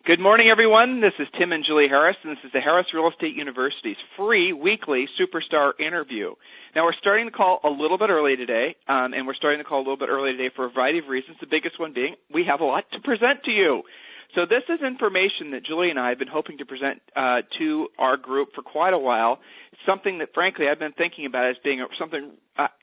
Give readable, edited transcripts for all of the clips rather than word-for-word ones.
Good morning, everyone. This is Tim and Julie Harris, and this is the Harris Real Estate University's free weekly Superstar interview. Now, we're starting the call a little bit early today, and we're starting the call a little bit early today for a variety of reasons, the biggest one being we have a lot to present to you. So this is information that Julie and I have been hoping to present to our group for quite a while. It's something that, frankly, I've been thinking about as being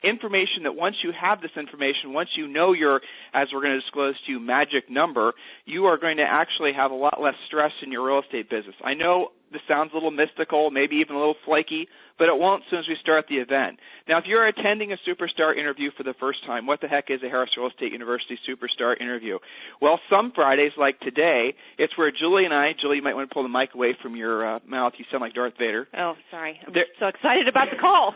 information that once you have this information, once you know your, as we're going to disclose to you, magic number, you are going to actually have a lot less stress in your real estate business. I know this sounds a little mystical, maybe even a little flaky, but it won't as soon as we start the event. Now, if you're attending a Superstar interview for the first time, what the heck is a Harris Real Estate University Superstar interview? Well, some Fridays, like today, it's where Julie and I, Julie, you might want to pull the mic away from your mouth. You sound like Darth Vader. Oh, sorry. I'm so excited about the call.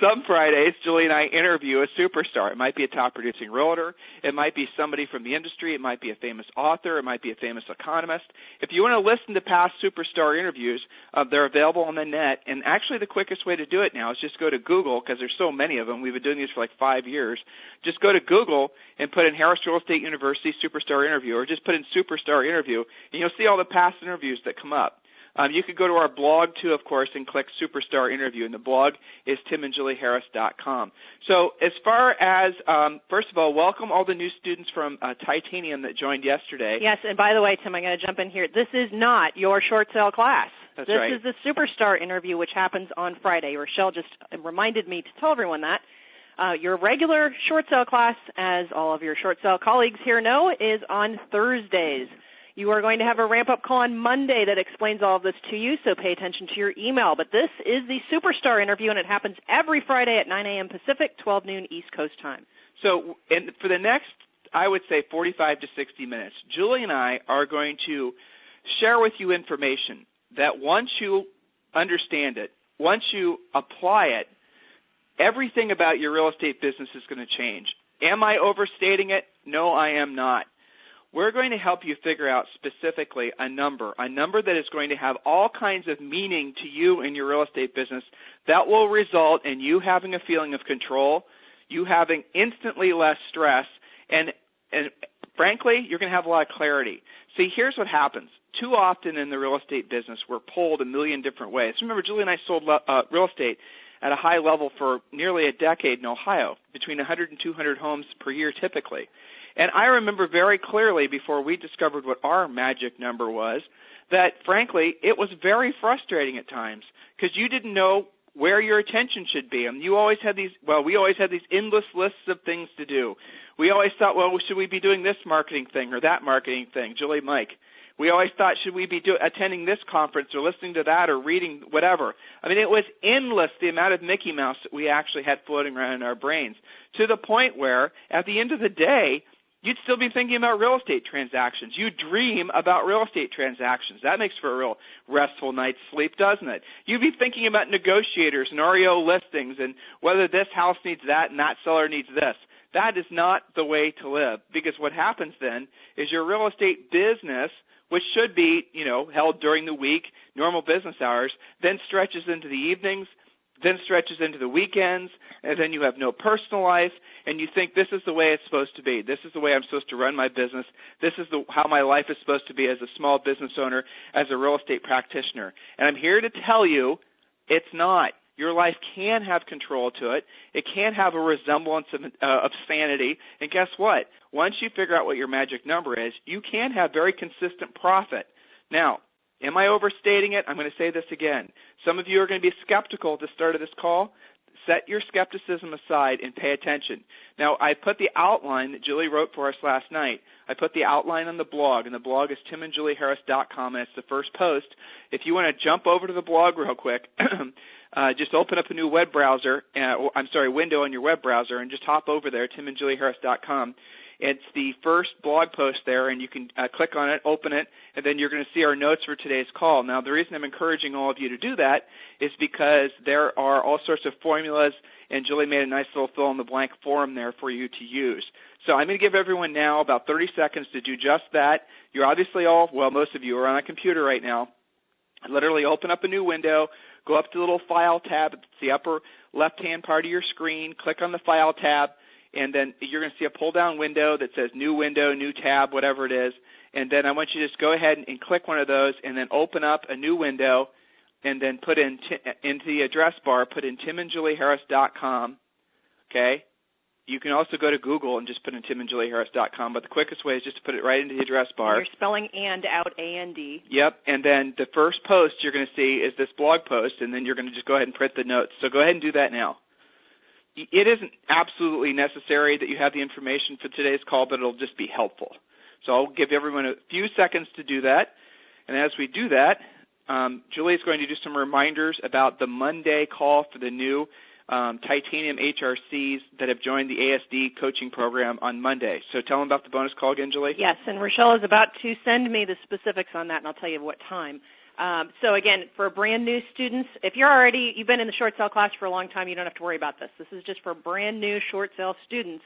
Some Fridays, Julie and I interview a superstar. It might be a top-producing realtor. It might be somebody from the industry. It might be a famous author. It might be a famous economist. If you want to listen to past superstar interviews, they're available on the net. And actually, the quickest way to do it now is just go to Google, because there's so many of them. We've been doing these for like 5 years. Just go to Google and put in Harris Real Estate University Superstar Interview, or just put in Superstar Interview, and you'll see all the past interviews that come up. You could go to our blog, too, of course, and click Superstar Interview, and the blog is timandjulieharris.com. So as far as, first of all, welcome all the new students from Titanium that joined yesterday. Yes, and by the way, Tim, I'm going to jump in here. This is not your short sale class. That's right. This is the Superstar Interview, which happens on Friday. Rochelle just reminded me to tell everyone that. Your regular short sale class, as all of your short sale colleagues here know, is on Thursdays. You are going to have a ramp-up call on Monday that explains all of this to you, so pay attention to your email. But this is the Superstar interview, and it happens every Friday at 9 a.m. Pacific, 12 noon East Coast time. So for the next, I would say, 45 to 60 minutes, Julie and I are going to share with you information that once you understand it, once you apply it, everything about your real estate business is going to change. Am I overstating it? No, I am not. We're going to help you figure out specifically a number that is going to have all kinds of meaning to you in your real estate business that will result in you having a feeling of control, you having instantly less stress, and frankly, you're going to have a lot of clarity. See, here's what happens. Too often in the real estate business, we're pulled a million different ways. Remember, Julie and I sold real estate at a high level for nearly a decade in Ohio, between 100 and 200 homes per year typically. And I remember very clearly before we discovered what our magic number was that, frankly, it was very frustrating at times because you didn't know where your attention should be. And we always had these endless lists of things to do. We always thought, well, should we be doing this marketing thing or that marketing thing? Julie, Mike. We always thought, should we be attending this conference or listening to that or reading whatever? I mean, it was endless, the amount of Mickey Mouse that we actually had floating around in our brains, to the point where, at the end of the day, you'd still be thinking about real estate transactions. You dream about real estate transactions. That makes for a real restful night's sleep, doesn't it? You'd be thinking about negotiators and REO listings and whether this house needs that and that seller needs this. That is not the way to live, because what happens then is your real estate business, which should be, held during the week, normal business hours, then stretches into the evenings, then stretches into the weekends, and then you have no personal life, and you think this is the way it's supposed to be. This is the way I'm supposed to run my business. This is how my life is supposed to be as a small business owner, as a real estate practitioner. And I'm here to tell you it's not. Your life can have control to it. It can have a resemblance of sanity. And guess what? Once you figure out what your magic number is, you can have very consistent profit. Now, am I overstating it? I'm going to say this again. Some of you are going to be skeptical at the start of this call. Set your skepticism aside and pay attention. Now, I put the outline that Julie wrote for us last night. I put the outline on the blog, and the blog is timandjulieharris.com, and it's the first post. If you want to jump over to the blog real quick, just open up a new window on your web browser, and just hop over there, timandjulieharris.com. It's the first blog post there, and you can click on it, open it, and then you're going to see our notes for today's call. Now, the reason I'm encouraging all of you to do that is because there are all sorts of formulas, and Julie made a nice little fill-in-the-blank form there for you to use. So I'm going to give everyone now about 30 seconds to do just that. You're obviously most of you are on a computer right now. Literally open up a new window, go up to the little File tab. It's the upper left-hand part of your screen. Click on the File tab. and then you're going to see a pull-down window that says New Window, New Tab, whatever it is, and then I want you to just go ahead and click one of those and then open up a new window and then put in into the address bar, put in timandjulieharris.com, okay? You can also go to Google and just put in timandjulieharris.com, but the quickest way is just to put it right into the address bar. And you're spelling and out, A-N-D. Yep, and then the first post you're going to see is this blog post, and then you're going to just go ahead and print the notes. So go ahead and do that now. It isn't absolutely necessary that you have the information for today's call, but it'll just be helpful. So I'll give everyone a few seconds to do that, and as we do that, Julie's going to do some reminders about the Monday call for the new Titanium HRCs that have joined the ASD coaching program on Monday. So tell them about the bonus call again, Julie. Yes, and Rochelle is about to send me the specifics on that, and I'll tell you what time. So again, for brand new students, if you've been in the short sale class for a long time, you don't have to worry about this. This is just for brand new short sale students.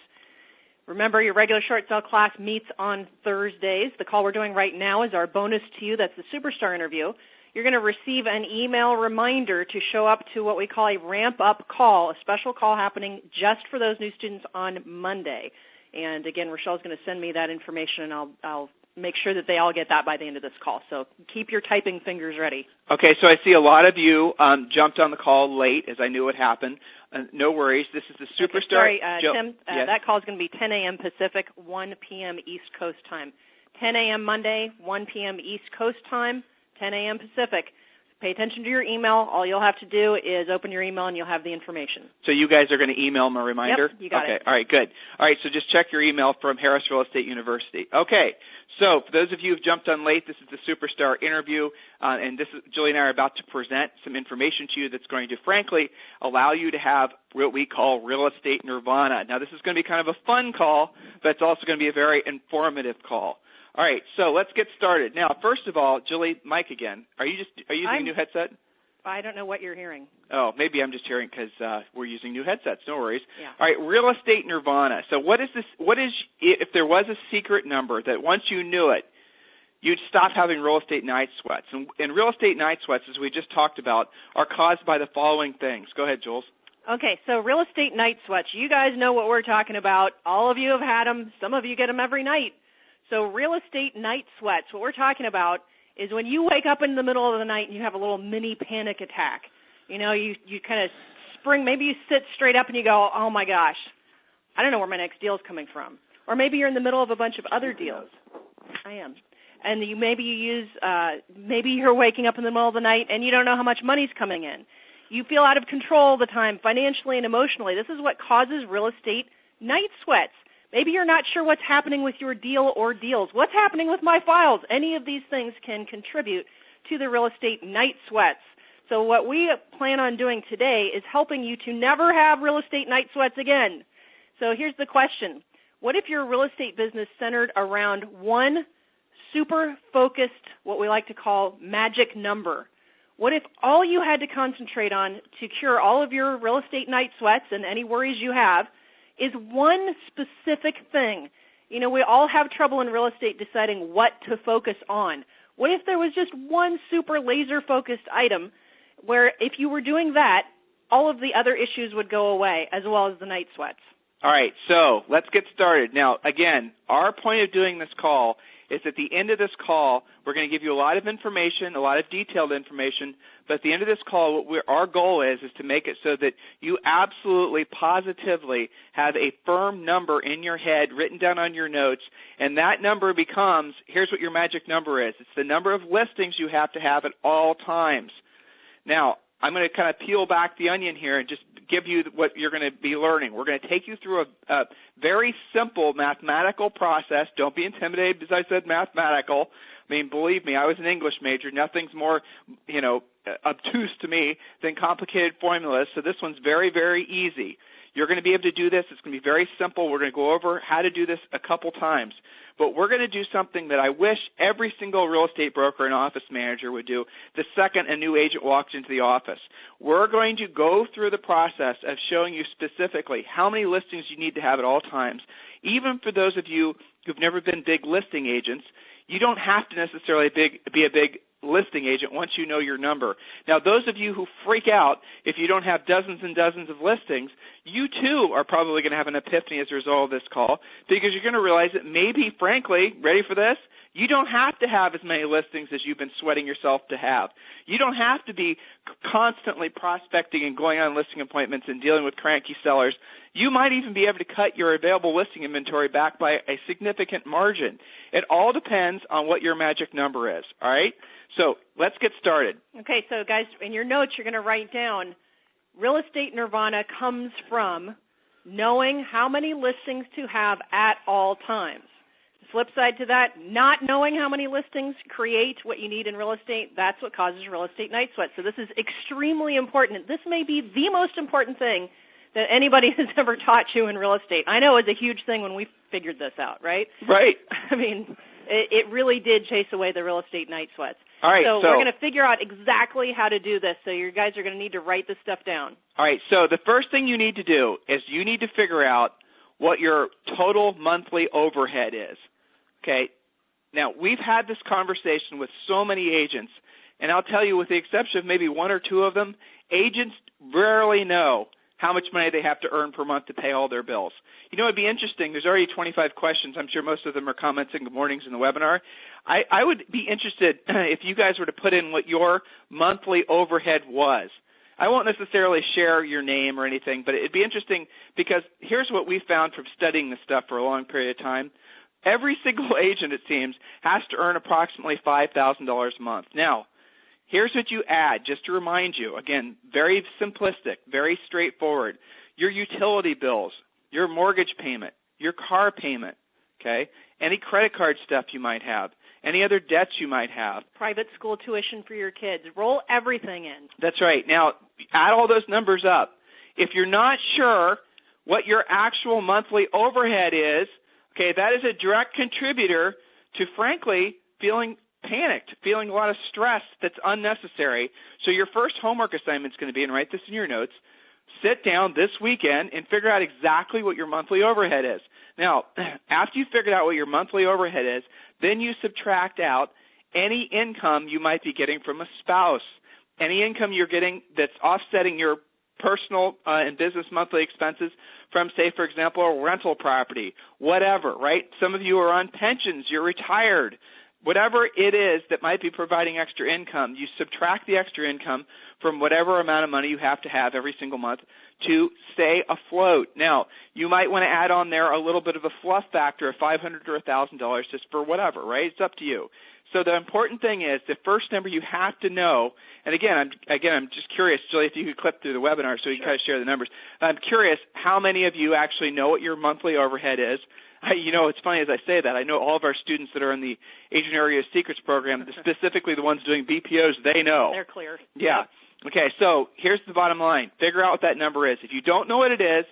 Remember, your regular short sale class meets on Thursdays. The call we're doing right now is our bonus to you. That's the Superstar interview. You're going to receive an email reminder to show up to what we call a ramp-up call, a special call happening just for those new students on Monday. And again, Rochelle's going to send me that information, and I'll make sure that they all get that by the end of this call. So keep your typing fingers ready. Okay, so I see a lot of you jumped on the call late, as I knew would happen. No worries. This is the Superstar. Okay, sorry, Tim, yes. That call is going to be 10 a.m. Pacific, 1 p.m. East Coast time. 10 a.m. Monday, 1 p.m. East Coast time, 10 a.m. Pacific. Pay attention to your email. All you'll have to do is open your email, and you'll have the information. So you guys are going to email them a reminder? Yep, you got it. Okay, all right, good. All right, so just check your email from Harris Real Estate University. Okay, so for those of you who've jumped on late, this is the Superstar interview, and Julie and I are about to present some information to you that's going to, frankly, allow you to have what we call Real Estate Nirvana. Now, this is going to be kind of a fun call, but it's also going to be a very informative call. All right, so let's get started. Now, first of all, Julie, Mike again. Are you using a new headset? I don't know what you're hearing. Oh, maybe I'm just hearing because we're using new headsets. No worries. Yeah. All right, Real Estate Nirvana. So what is this? What is, if there was a secret number that once you knew it, you'd stop having real estate night sweats? And real estate night sweats, as we just talked about, are caused by the following things. Go ahead, Jules. Okay, so real estate night sweats. You guys know what we're talking about. All of you have had them. Some of you get them every night. So real estate night sweats, what we're talking about is when you wake up in the middle of the night and you have a little mini panic attack. You know, you kind of spring, maybe you sit straight up and you go, oh my gosh, I don't know where my next deal is coming from. Or maybe you're in the middle of a bunch of other deals. I am. And maybe you're waking up in the middle of the night and you don't know how much money's coming in. You feel out of control all the time, financially and emotionally. This is what causes real estate night sweats. Maybe you're not sure what's happening with your deal or deals. What's happening with my files? Any of these things can contribute to the real estate night sweats. So what we plan on doing today is helping you to never have real estate night sweats again. So here's the question. What if your real estate business centered around one super focused, what we like to call magic number? What if all you had to concentrate on to cure all of your real estate night sweats and any worries you have is one specific thing? You know, we all have trouble in real estate deciding what to focus on. What if there was just one super laser-focused item where if you were doing that, all of the other issues would go away as well as the night sweats? All right, so let's get started. Now, again, our point of doing this call is at the end of this call, we're going to give you a lot of information, a lot of detailed information, but at the end of this call, our goal is to make it so that you absolutely, positively have a firm number in your head written down on your notes, and that number becomes, here's what your magic number is. It's the number of listings you have to have at all times. Now, I'm going to kind of peel back the onion here and just give you what you're going to be learning. We're going to take you through a very simple mathematical process. Don't be intimidated because I said mathematical. I mean, believe me, I was an English major. Nothing's more, obtuse to me than complicated formulas. So this one's very, very easy. You're going to be able to do this. It's going to be very simple. We're going to go over how to do this a couple times. But we're going to do something that I wish every single real estate broker and office manager would do the second a new agent walks into the office. We're going to go through the process of showing you specifically how many listings you need to have at all times. Even for those of you who've never been big listing agents, you don't have to necessarily be a big listing agent once you know your number. Now, those of you who freak out if you don't have dozens and dozens of listings, you too are probably going to have an epiphany as a result of this call, because you're going to realize that maybe, frankly, ready for this? You don't have to have as many listings as you've been sweating yourself to have. You don't have to be constantly prospecting and going on listing appointments and dealing with cranky sellers. You might even be able to cut your available listing inventory back by a significant margin. It all depends on what your magic number is, all right? So let's get started. Okay, so guys, in your notes, you're going to write down Real Estate Nirvana comes from knowing how many listings to have at all times. The flip side to that, not knowing how many listings create what you need in real estate, that's what causes real estate night sweats. So this is extremely important. This may be the most important thing that anybody has ever taught you in real estate. I know it's a huge thing when we figured this out, right? Right. I mean, it really did chase away the real estate night sweats. All right, so we're going to figure out exactly how to do this, so you guys are going to need to write this stuff down. All right, so the first thing you need to do is you need to figure out what your total monthly overhead is. Okay, now we've had this conversation with so many agents, and I'll tell you, with the exception of maybe one or two of them, agents rarely know how much money they have to earn per month to pay all their bills. You know, it'd be interesting. There's already 25 questions. I'm sure most of them are comments and good mornings in the webinar. I would be interested if you guys were to put in what your monthly overhead was. I won't necessarily share your name or anything, but it'd be interesting because here's what we found from studying this stuff for a long period of time. Every single agent, it seems, has to earn approximately $5,000 a month. Now, here's what you add, just to remind you. Again, very simplistic, very straightforward. Your utility bills, your mortgage payment, your car payment, okay, any credit card stuff you might have, any other debts you might have. Private school tuition for your kids. Roll everything in. That's right. Now, add all those numbers up. If you're not sure what your actual monthly overhead is, okay, that is a direct contributor to, frankly, feeling panicked, feeling a lot of stress that's unnecessary. So your first homework assignment is going to be, and write this in your notes, sit down this weekend and figure out exactly what your monthly overhead is. Now, after you've figured out what your monthly overhead is, then you subtract out any income you might be getting from a spouse, any income you're getting that's offsetting your personal and business monthly expenses from, say, for example, a rental property, whatever, right? Some of you are on pensions, you're retired. Whatever it is that might be providing extra income, you subtract the extra income from whatever amount of money you have to have every single month to stay afloat. Now, you might want to add on there a little bit of a fluff factor of $500 or $1,000 just for whatever, right? It's up to you. So the important thing is the first number you have to know, and again, I'm just curious, Julie, if you could clip through the webinar so you can kind of share the numbers. I'm curious how many of you actually know what your monthly overhead is. You know, it's funny as I say that. I know all of our students that are in the Agent Area Secrets program, specifically the ones doing BPOs, they know. They're clear. Yeah. Okay, so here's the bottom line. Figure out what that number is. If you don't know what it is,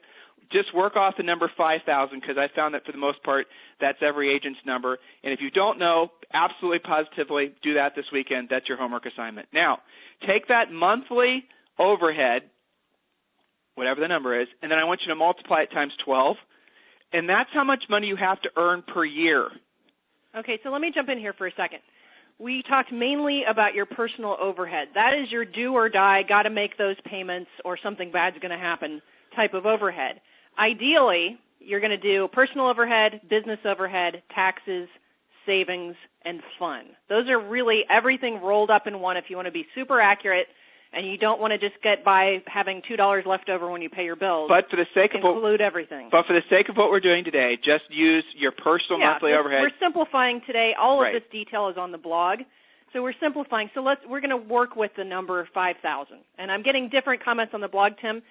just work off the number 5,000, because I found that for the most part, that's every agent's number. And if you don't know, absolutely positively do that this weekend. That's your homework assignment. Now, take that monthly overhead, whatever the number is, and then I want you to multiply it times 12. And that's how much money you have to earn per year. Okay, so let me jump in here for a second. We talked mainly about your personal overhead. That is your do or die, got to make those payments or something bad's going to happen type of overhead. Ideally, you're going to do personal overhead, business overhead, taxes, savings, and fun. Those are really everything rolled up in one if you want to be super accurate and you don't want to just get by having $2 left over when you pay your bills. But for the sake of include everything. But for the sake of what we're doing today, just use your personal monthly overhead. We're simplifying today. All of this detail is on the blog. So we're simplifying. So we're going to work with the number 5,000. And I'm getting different comments on the blog, Tim.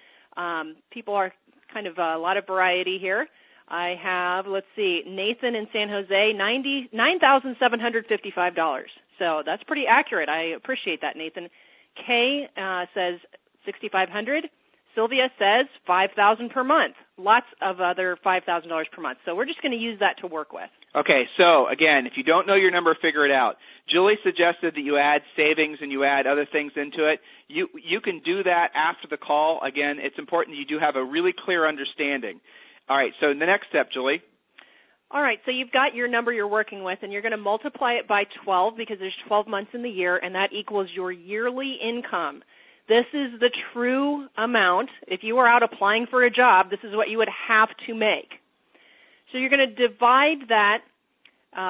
People are kind of a lot of variety here. I have, let's see, Nathan in San Jose, $9,755. So that's pretty accurate. I appreciate that, Nathan. Kay says $6,500. Sylvia says $5,000 per month. Lots of other $5,000 per month. So we're just going to use that to work with. Okay, so again, if you don't know your number, figure it out. Julie suggested that you add savings and you add other things into it. You can do that after the call. Again, it's important that you do have a really clear understanding. All right, so the next step, Julie. All right, so you've got your number you're working with, and you're going to multiply it by 12 because there's 12 months in the year, and that equals your yearly income. This is the true amount. If you were out applying for a job, this is what you would have to make. So you're going to divide that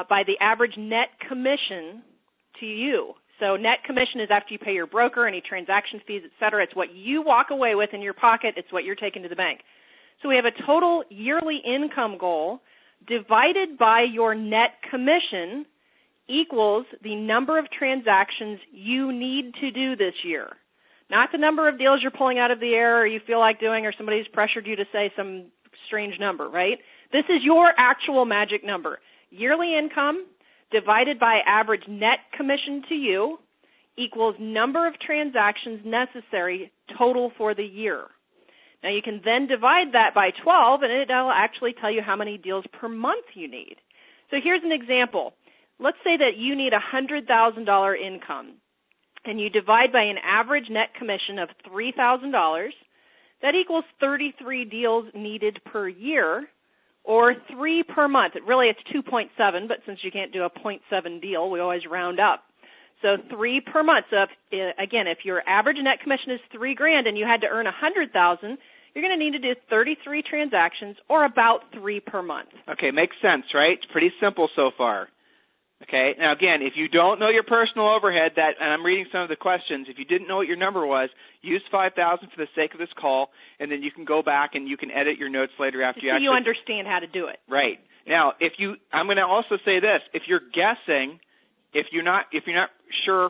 by the average net commission to you. So net commission is after you pay your broker, any transaction fees, et cetera. It's what you walk away with in your pocket. It's what you're taking to the bank. So we have a total yearly income goal divided by your net commission equals the number of transactions you need to do this year. Not the number of deals you're pulling out of the air or you feel like doing or somebody's pressured you to say some strange number, right? This is your actual magic number. Yearly income divided by average net commission to you equals number of transactions necessary total for the year. Now, you can then divide that by 12, and it'll actually tell you how many deals per month you need. So here's an example. Let's say that you need $100,000 income, and you divide by an average net commission of $3,000. That equals 33 deals needed per year, or 3 per month. Really, it's 2.7, but since you can't do a 0.7 deal, we always round up. So 3 per month. So if your average net commission is $3,000 and you had to earn $100,000, you're going to need to do 33 transactions, or about 3 per month. Okay, makes sense, right? It's pretty simple so far. Okay. Now, again, if you don't know your personal overhead, and I'm reading some of the questions, if you didn't know what your number was, use 5,000 for the sake of this call, and then you can go back and you can edit your notes later after you actually. So you understand how to do it. Right. Now, I'm going to also say this: if you're guessing, if you're not sure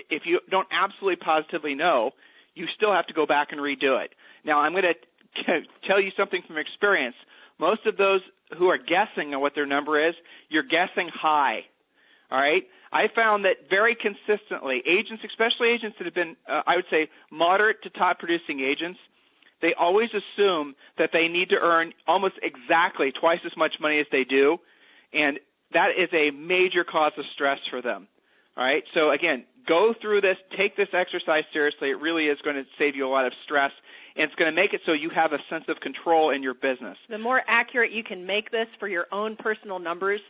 if you don't absolutely positively know, you still have to go back and redo it. Now, I'm going to tell you something from experience. Most of those who are guessing on what their number is, you're guessing high. All right? I found that very consistently, agents, especially agents that have been, I would say, moderate to top producing agents, they always assume that they need to earn almost exactly twice as much money as they do, and that is a major cause of stress for them. All right? So, again, go through this. Take this exercise seriously. It really is going to save you a lot of stress, and it's going to make it so you have a sense of control in your business. The more accurate you can make this for your own personal numbers,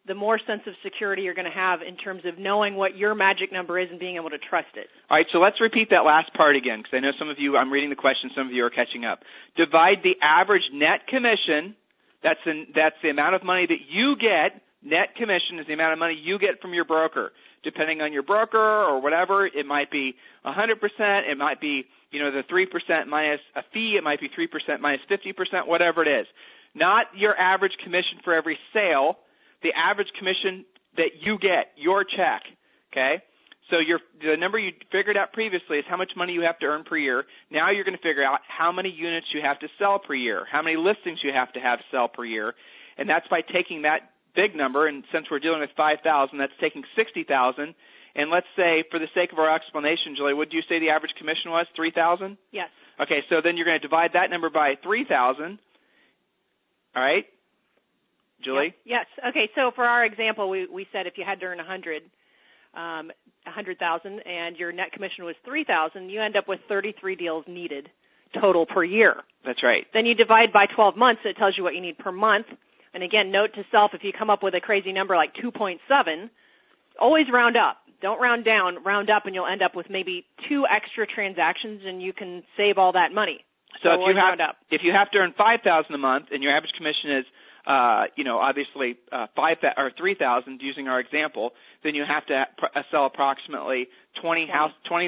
the more sense of security you're going to have in terms of knowing what your magic number is and being able to trust it. All right, so let's repeat that last part again, because I know some of you, I'm reading the question, some of you are catching up. Divide the average net commission, that's the amount of money that you get. Net commission is the amount of money you get from your broker. Depending on your broker or whatever, it might be 100%, it might be, the 3% minus a fee, it might be 3% minus 50%, whatever it is. Not your average commission for every sale, the average commission that you get, your check, okay? So the number you figured out previously is how much money you have to earn per year. Now you're going to figure out how many units you have to sell per year, how many listings you have to sell per year, and that's by taking that big number, and since we're dealing with 5,000, that's taking 60,000. And let's say, for the sake of our explanation, Julie, what did you say the average commission was? 3,000? Yes. Okay, so then you're going to divide that number by 3,000. All right, Julie? Yes. Okay, so for our example, we said if you had to earn 100,000, and your net commission was 3,000, you end up with 33 deals needed total per year. That's right. Then you divide by 12 months, it tells you what you need per month. And again, note to self, if you come up with a crazy number like 2.7, always round up. Don't round down, round up, and you'll end up with maybe 2 extra transactions, and you can save all that money. So if you have to earn $5,000 a month, and your average commission is, obviously 3,000, using our example, then you have to sell approximately 20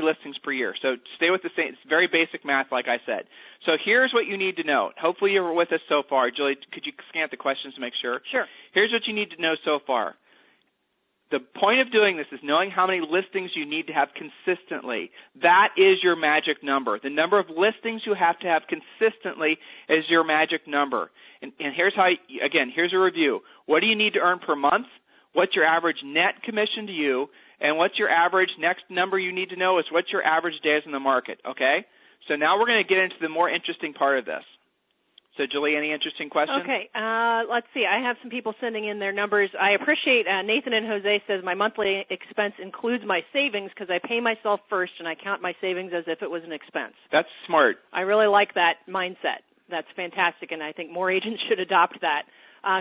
listings per year. So stay with the same. It's very basic math, like I said. So here's what you need to know. Hopefully you're with us so far. Julie, could you scan the questions to make sure? Sure. Here's what you need to know so far. The point of doing this is knowing how many listings you need to have consistently. That is your magic number. The number of listings you have to have consistently is your magic number. And here's here's a review. What do you need to earn per month? What's your average net commission to you? And what's your average, next number you need to know is what's your average days in the market, okay? So now we're going to get into the more interesting part of this. So, Julie, any interesting questions? Okay. Let's see. I have some people sending in their numbers. I appreciate Nathan and Jose says my monthly expense includes my savings because I pay myself first and I count my savings as if it was an expense. That's smart. I really like that mindset. That's fantastic, and I think more agents should adopt that.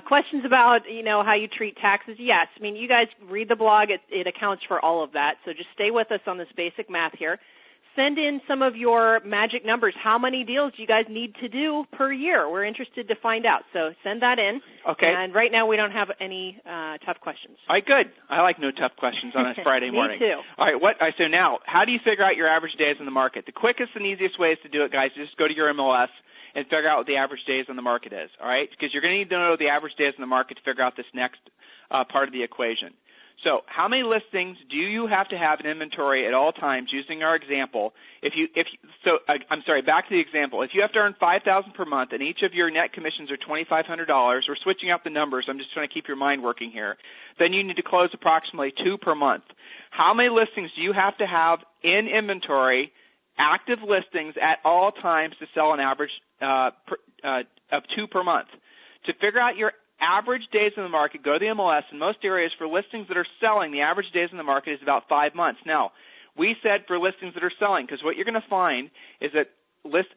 Questions about, how you treat taxes? Yes. I mean, you guys read the blog. It accounts for all of that. So just stay with us on this basic math here. Send in some of your magic numbers. How many deals do you guys need to do per year? We're interested to find out. So send that in. Okay. And right now we don't have any tough questions. All right, good. I like no tough questions on a Friday morning. Me too. All right, so now, how do you figure out your average days in the market? The quickest and easiest ways to do it, guys, is just go to your MLS and figure out what the average days on the market is, all right? Because you're going to need to know the average days in the market to figure out this next part of the equation. So how many listings do you have to have in inventory at all times using our example? Back to the example. If you have to earn $5,000 per month and each of your net commissions are $2,500, we're switching up the numbers. I'm just trying to keep your mind working here. Then you need to close approximately 2 per month. How many listings do you have to have in inventory, active listings at all times to sell an average of 2 per month? To figure out your average days in the market, go to the MLS. In most areas, for listings that are selling, the average days in the market is about 5 months. Now, we said for listings that are selling, because what you're going to find is that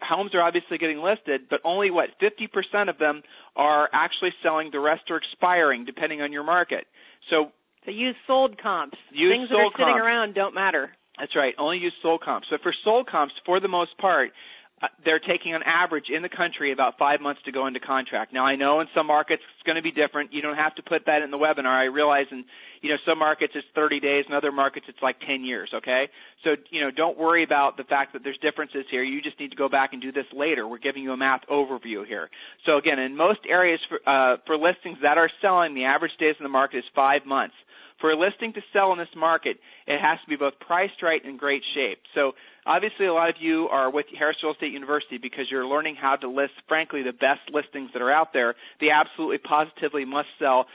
homes are obviously getting listed, but only, 50% of them are actually selling. The rest are expiring, depending on your market. So use sold comps. Things that are sitting around don't matter. That's right. Only use sold comps. So for sold comps, for the most part, they're taking on average in the country about 5 months to go into contract. Now, I know in some markets it's going to be different. You don't have to put that in the webinar. I realize in some markets it's 30 days, in other markets it's like 10 years, okay? So, don't worry about the fact that there's differences here. You just need to go back and do this later. We're giving you a math overview here. So, again, in most areas for listings that are selling, the average days in the market is 5 months. For a listing to sell in this market, it has to be both priced right and in great shape. So obviously a lot of you are with Harris Real Estate University because you're learning how to list, frankly, the best listings that are out there. The absolutely positively must sell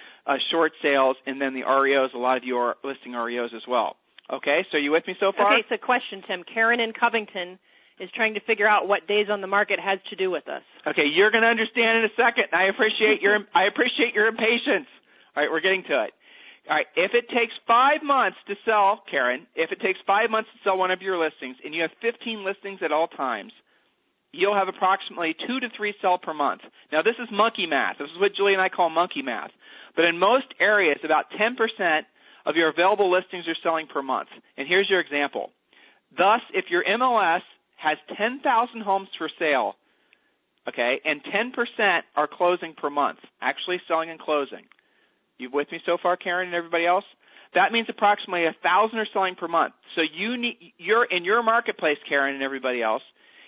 short sales, and then the REOs. A lot of you are listing REOs as well. Okay, so you with me so far? Okay, so question, Tim. Karen in Covington is trying to figure out what days on the market has to do with us. Okay, you're going to understand in a second. I appreciate your impatience. All right, we're getting to it. All right, if it takes 5 months to sell, Karen, if it takes 5 months to sell one of your listings and you have 15 listings at all times, you'll have approximately 2 to 3 sell per month. Now, this is monkey math. This is what Julie and I call monkey math. But in most areas, about 10% of your available listings are selling per month. And here's your example. Thus, if your MLS has 10,000 homes for sale, okay, and 10% are closing per month, actually selling and closing. You with me so far, Karen, and everybody else? That means approximately 1,000 are selling per month. So you're in your marketplace, Karen, and everybody else.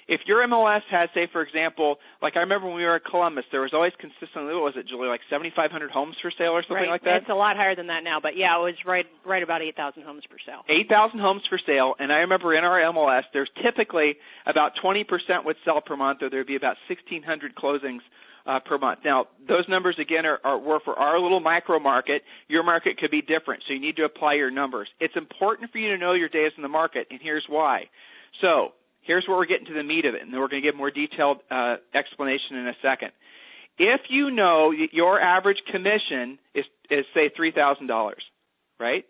If your MLS has, say, for example, like I remember when we were at Columbus, there was always consistently, what was it, Julie, like 7,500 homes for sale or something like that? It's a lot higher than that now, but yeah, it was right about 8,000 homes for sale. 8,000 homes for sale, and I remember in our MLS, there's typically about 20% would sell per month, or there'd be about 1,600 closings per month. Now, those numbers, again, were for our little micro market. Your market could be different, so you need to apply your numbers. It's important for you to know your days in the market, and here's why. So here's where we're getting to the meat of it, and then we're going to give more detailed explanation in a second. If you know your average commission is say, $3,000, right?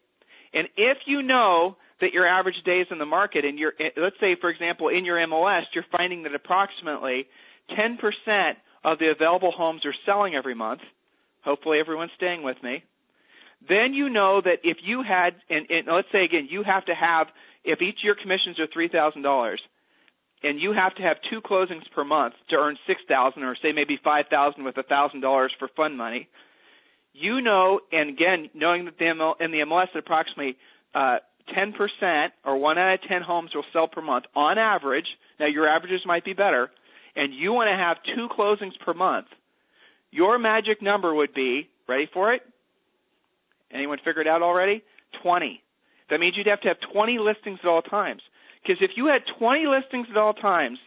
And if you know that your average days in the market, and let's say, for example, in your MLS, you're finding that approximately 10% of the available homes are selling every month. Hopefully everyone's staying with me. Then you know that if you had, and let's say again, you have to have, if each of your commissions are $3,000, and you have to have 2 closings per month to earn $6,000, or say maybe $5,000 with $1,000 for fund money, you know, and again, knowing that in the MLS that approximately 10% or 1 out of 10 homes will sell per month on average. Now your averages might be better, and you want to have 2 closings per month, your magic number would be, ready for it? Anyone figure it out already? 20. That means you'd have to have 20 listings at all times. Because if you had 20 listings at all times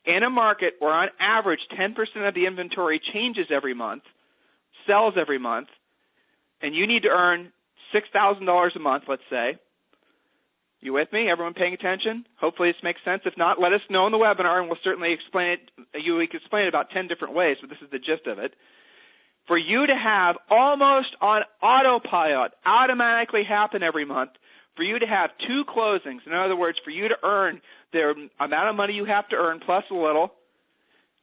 in a market where on average 10% of the inventory changes every month, sells every month, and you need to earn $6,000 a month, let's say, you with me? Everyone paying attention? Hopefully this makes sense. If not, let us know in the webinar, and we'll certainly explain it. We can explain it about 10 different ways, but this is the gist of it. For you to have almost on autopilot, automatically happen every month, for you to have 2 closings, in other words, for you to earn the amount of money you have to earn plus a little,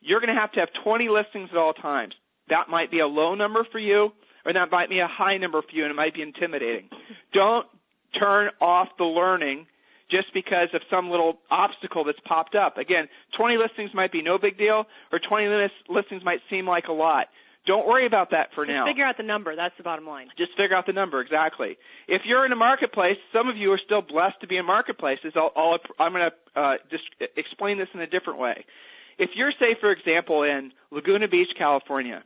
you're going to have 20 listings at all times. that might be a low number for you, or that might be a high number for you, and it might be intimidating. Don't turn off the learning just because of some little obstacle that's popped up. Again, 20 listings might be no big deal, or 20 listings might seem like a lot. Don't worry about that for now. Just figure out the number. That's the bottom line. Just figure out the number, exactly. If you're in a marketplace, some of you are still blessed to be in marketplaces. I'm going to just explain this in a different way. If you're, say, for example, in Laguna Beach, California,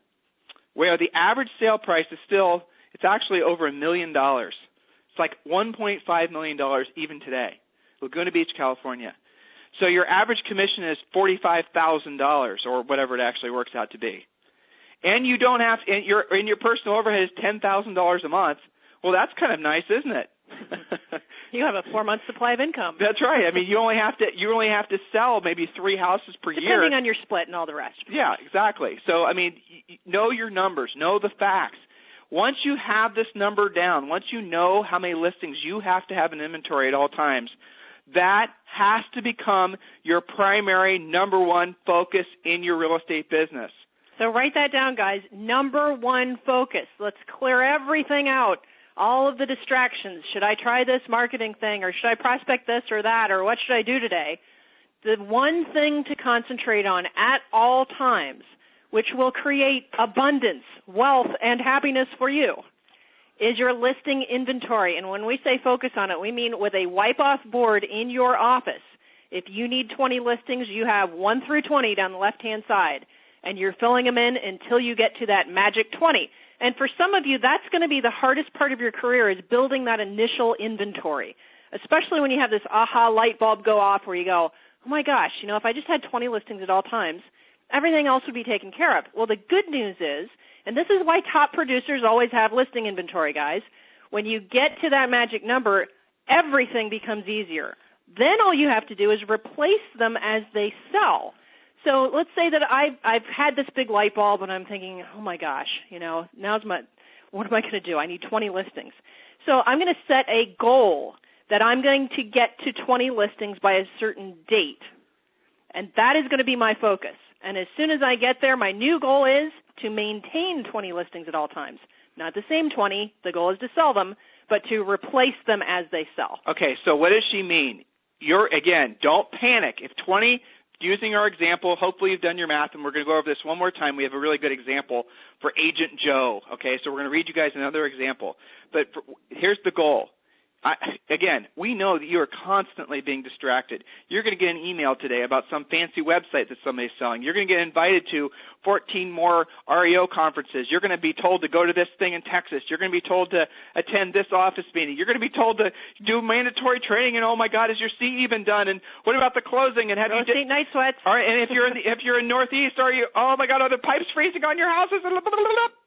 where the average sale price is still, it's actually over $1 million. It's like $1.5 million even today, Laguna Beach, California. So your average commission is $45,000 or whatever it actually works out to be. And you don't have, and your personal overhead is $10,000 a month. Well, that's kind of nice, isn't it? You have a 4-month supply of income. That's right. I mean, you only have to sell maybe 3 houses per year, depending on your split and all the rest. Yeah, exactly. So, I mean, know your numbers, know the facts. Once you have this number down, once you know how many listings you have to have in inventory at all times, that has to become your primary number one focus in your real estate business. So write that down, guys. Number one focus. Let's clear everything out. All of the distractions. Should I try this marketing thing, or should I prospect this or that, or what should I do today? The one thing to concentrate on at all times, which will create abundance, wealth, and happiness for you, is your listing inventory. And when we say focus on it, we mean with a wipe-off board in your office. If you need 20 listings, you have 1 through 20 down the left-hand side, and you're filling them in until you get to that magic 20. And for some of you, that's going to be the hardest part of your career, is building that initial inventory, especially when you have this aha light bulb go off where you go, oh my gosh, if I just had 20 listings at all times, everything else would be taken care of. Well, the good news is, and this is why top producers always have listing inventory, guys, when you get to that magic number, everything becomes easier. Then all you have to do is replace them as they sell. So let's say that I've had this big light bulb and I'm thinking, oh my gosh, what am I going to do? I need 20 listings. So I'm going to set a goal that I'm going to get to 20 listings by a certain date. And that is going to be my focus. And as soon as I get there, my new goal is to maintain 20 listings at all times. Not the same 20. The goal is to sell them, but to replace them as they sell. Okay, so what does she mean? Again, don't panic. If 20... Using our example, hopefully you've done your math, and we're going to go over this one more time. We have a really good example for Agent Joe, okay? So we're going to read you guys another example. But here's the goal. Again, we know that you are constantly being distracted. You're going to get an email today about some fancy website that somebody's selling. You're going to get invited to 14 more REO conferences. You're going to be told to go to this thing in Texas. You're going to be told to attend this office meeting. You're going to be told to do mandatory training. And oh my God, is your CE even done? And what about the closing? And have Real estate night sweats. All right. And if you're in Northeast, are you? Oh my God, are the pipes freezing on your houses?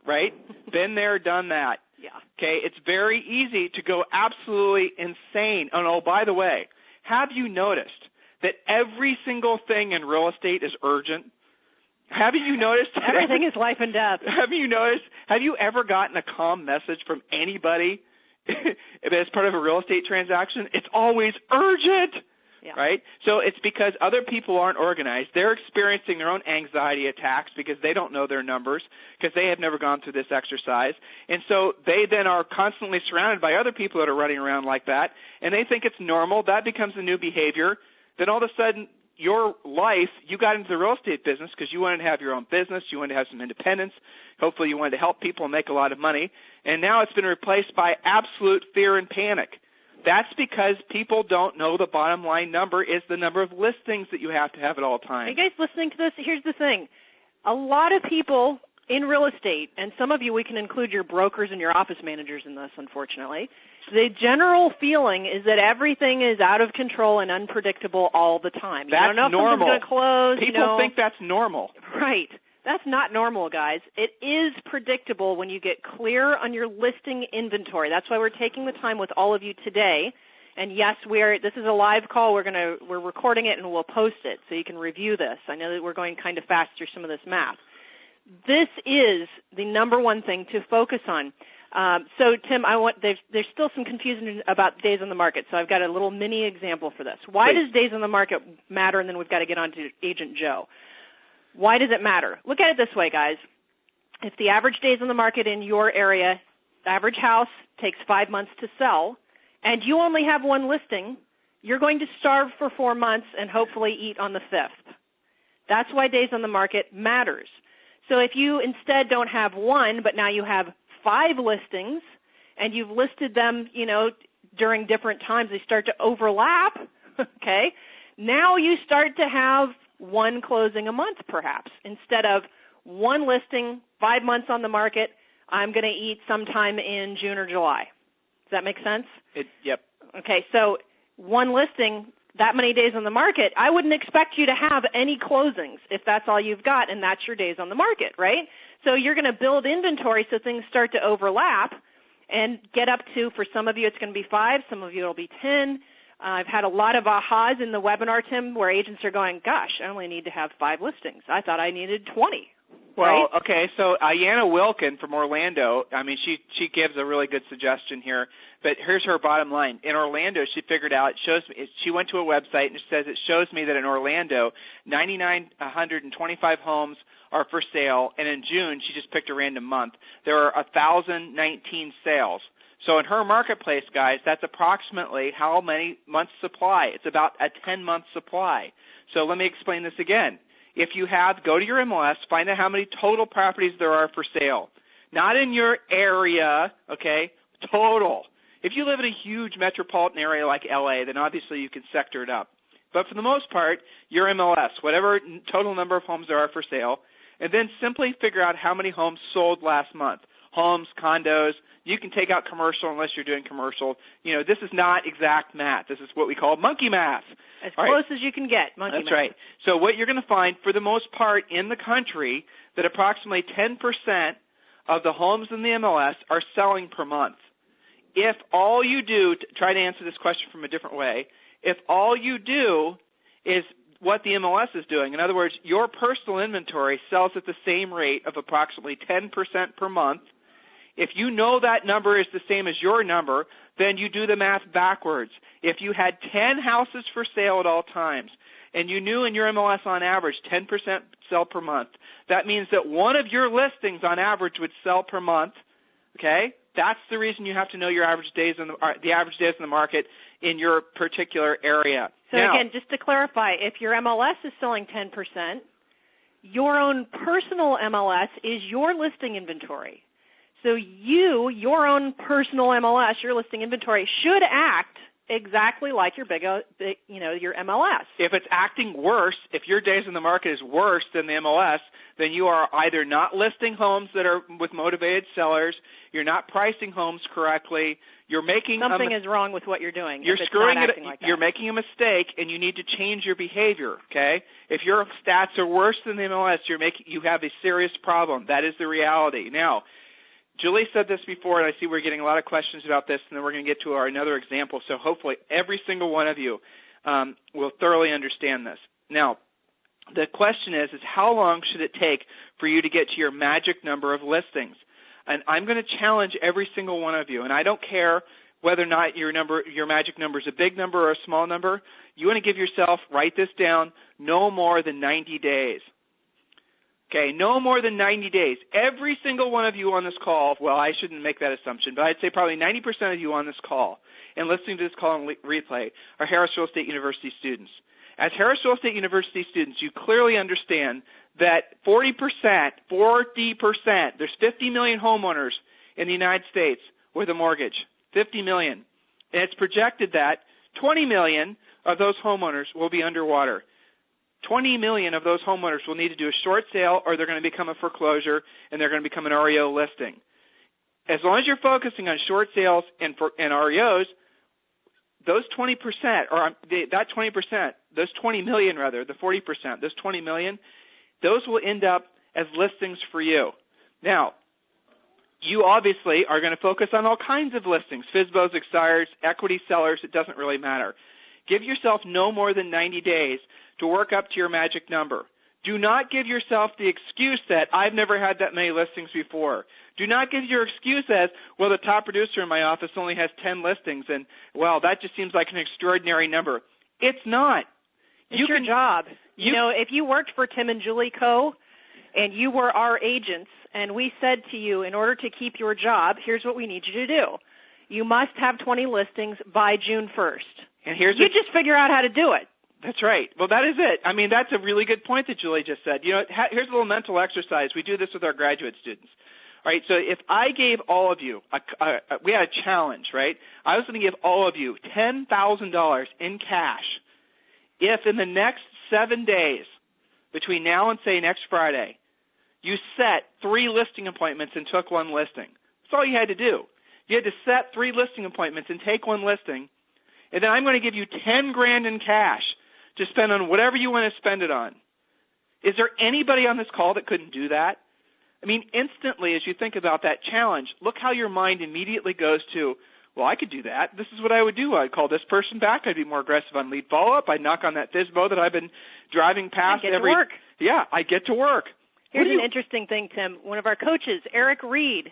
Right? Been there, done that. Yeah. Okay, it's very easy to go absolutely insane. Oh, by the way, have you noticed that every single thing in real estate is urgent? Have you noticed? Everything is life and death. Have you noticed? Have you ever gotten a calm message from anybody as part of a real estate transaction? It's always urgent. Yeah. Right? So it's because other people aren't organized. They're experiencing their own anxiety attacks because they don't know their numbers, because they have never gone through this exercise. And so they then are constantly surrounded by other people that are running around like that, and they think it's normal. That becomes a new behavior. Then all of a sudden, your life, you got into the real estate business because you wanted to have your own business. You wanted to have some independence. Hopefully you wanted to help people and make a lot of money. And now it's been replaced by absolute fear and panic. That's because people don't know the bottom line number is the number of listings that you have to have at all times. Hey, guys, listening to this, here's the thing. A lot of people in real estate, and some of you, we can include your brokers and your office managers in this, unfortunately, the general feeling is that everything is out of control and unpredictable all the time. That's you don't know normal. If something's going to close. People think that's normal. Right. That's not normal, guys. It is predictable when you get clear on your listing inventory. That's why we're taking the time with all of you today. And yes, this is a live call. We're recording it and we'll post it so you can review this. I know that we're going kind of fast through some of this math. This is the number one thing to focus on. So Tim, there's still some confusion about days on the market. So I've got a little mini example for this. Why does days on the market matter? And then we've got to get on to Agent Joe. Why does it matter? Look at it this way, guys. if the average days on the market in your area, the average house takes 5 months to sell, and you only have one listing, you're going to starve for 4 months and hopefully eat on the 5th. That's why days on the market matters. So if you instead don't have one, but now you have 5 listings, and you've listed them, during different times, they start to overlap, okay? Now you start to have one closing a month, perhaps. Instead of one listing, 5 months on the market, I'm going to eat sometime in June or July. Does that make sense? Yep. Okay, so one listing, that many days on the market, I wouldn't expect you to have any closings if that's all you've got, and that's your days on the market, right? So you're going to build inventory so things start to overlap and get up to, for some of you it's going to be 5, some of you it'll be 10. I've had a lot of ahas in the webinar, Tim, where agents are going, gosh, I only need to have 5 listings. I thought I needed 20. Well, right? Okay, so Ayanna Wilkin from Orlando, she gives a really good suggestion here, but here's her bottom line. In Orlando, she figured out, she went to a website and it says it shows me that in Orlando, 9,925 homes are for sale, and in June, she just picked a random month, there are 1,019 sales. So in her marketplace, guys, that's approximately how many months supply? It's about a 10-month supply. So let me explain this again. If you go to your MLS, find out how many total properties there are for sale. Not in your area, okay, total. If you live in a huge metropolitan area like LA, then obviously you can sector it up. But for the most part, your MLS, whatever total number of homes there are for sale, and then simply figure out how many homes sold last month. Homes, condos. You can take out commercial unless you're doing commercial. This is not exact math. This is what we call monkey math. As close as you can get, monkey math. That's right. So what you're going to find, for the most part in the country, that approximately 10% of the homes in the MLS are selling per month. If all you do, try to answer this question from a different way, if all you do is what the MLS is doing, in other words, your personal inventory sells at the same rate of approximately 10% per month, if you know that number is the same as your number, then you do the math backwards. If you had 10 houses for sale at all times, and you knew in your MLS on average 10% sell per month, that means that one of your listings on average would sell per month, okay? That's the reason you have to know your average days the average days in the market in your particular area. So now, again, just to clarify, if your MLS is selling 10%, your own personal MLS is your listing inventory. So your own personal MLS, your listing inventory, should act exactly like your your MLS. If it's acting worse, if your days in the market is worse than the MLS, then you are either not listing homes that are with motivated sellers, you're not pricing homes correctly, you're making something is wrong with what you're doing. You're screwing it. Like you're making a mistake, and you need to change your behavior. Okay, if your stats are worse than the MLS, you have a serious problem. That is the reality. Now, Julie said this before, and I see we're getting a lot of questions about this, and then we're going to get to another example. So hopefully every single one of you will thoroughly understand this. Now, the question is how long should it take for you to get to your magic number of listings? And I'm going to challenge every single one of you, and I don't care whether or not your magic number is a big number or a small number. You want to give yourself, write this down, no more than 90 days. Okay, no more than 90 days. Every single one of you on this call, well, I shouldn't make that assumption, but I'd say probably 90% of you on this call and listening to this call and replay are Harris Real Estate University students. As Harris Real Estate University students, you clearly understand that 40%, there's 50 million homeowners in the United States with a mortgage, 50 million. And it's projected that 20 million of those homeowners will be underwater. 20 million of those homeowners will need to do a short sale, or they're going to become a foreclosure, and they're going to become an REO listing. As long as you're focusing on short sales and REOs, those 20%, or that 20%, those 20 million rather, the 40%, those 20 million, those will end up as listings for you. Now, you obviously are going to focus on all kinds of listings, FSBOs, expires, equity sellers, it doesn't really matter. Give yourself no more than 90 days to work up to your magic number. Do not give yourself the excuse that I've never had that many listings before. Do not give your excuse as, well, the top producer in my office only has 10 listings, and, well, that just seems like an extraordinary number. It's not. It's your job. If you worked for Tim and Julie Co., and you were our agents, and we said to you, in order to keep your job, here's what we need you to do. You must have 20 listings by June 1st. And you just figure out how to do it. That's right. Well, that is it. I mean, that's a really good point that Julie just said. Here's a little mental exercise. We do this with our graduate students. All right, so if I gave all of you, we had a challenge, right? I was going to give all of you $10,000 in cash if in the next 7 days, between now and, say, next Friday, you set 3 listing appointments and took 1 listing. That's all you had to do. You had to set 3 listing appointments and take 1 listing, and then I'm going to give you $10,000 in cash to spend on whatever you want to spend it on. Is there anybody on this call that couldn't do that? I mean, instantly, as you think about that challenge, look how your mind immediately goes to, well, I could do that. This is what I would do. I'd call this person back. I'd be more aggressive on lead follow-up. I'd knock on that FSBO that I've been driving past every to work. Yeah, I get to work. Here's an interesting thing, Tim. One of our coaches, Eric Reed,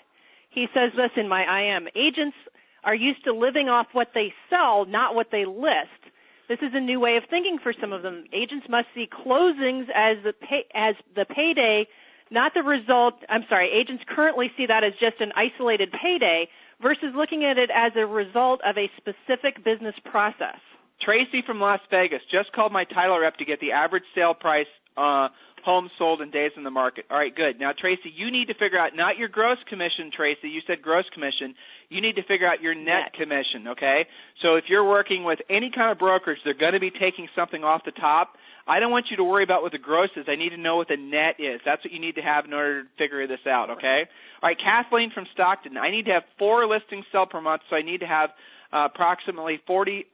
he says this in my IM. Agents are used to living off what they sell, not what they list. This is a new way of thinking for some of them. Agents must see closings as the payday, not the result. Agents currently see that as just an isolated payday versus looking at it as a result of a specific business process. Tracy from Las Vegas just called my title rep to get the average sale price homes sold in days in the market. All right, good. Now, Tracy, you need to figure out not your gross commission, Tracy. You said gross commission. You need to figure out your net commission, okay? So if you're working with any kind of brokerage, they're going to be taking something off the top. I don't want you to worry about what the gross is. I need to know what the net is. That's what you need to have in order to figure this out, okay? All right, Kathleen from Stockton. I need to have 4 listings sell per month, so I need to have approximately 40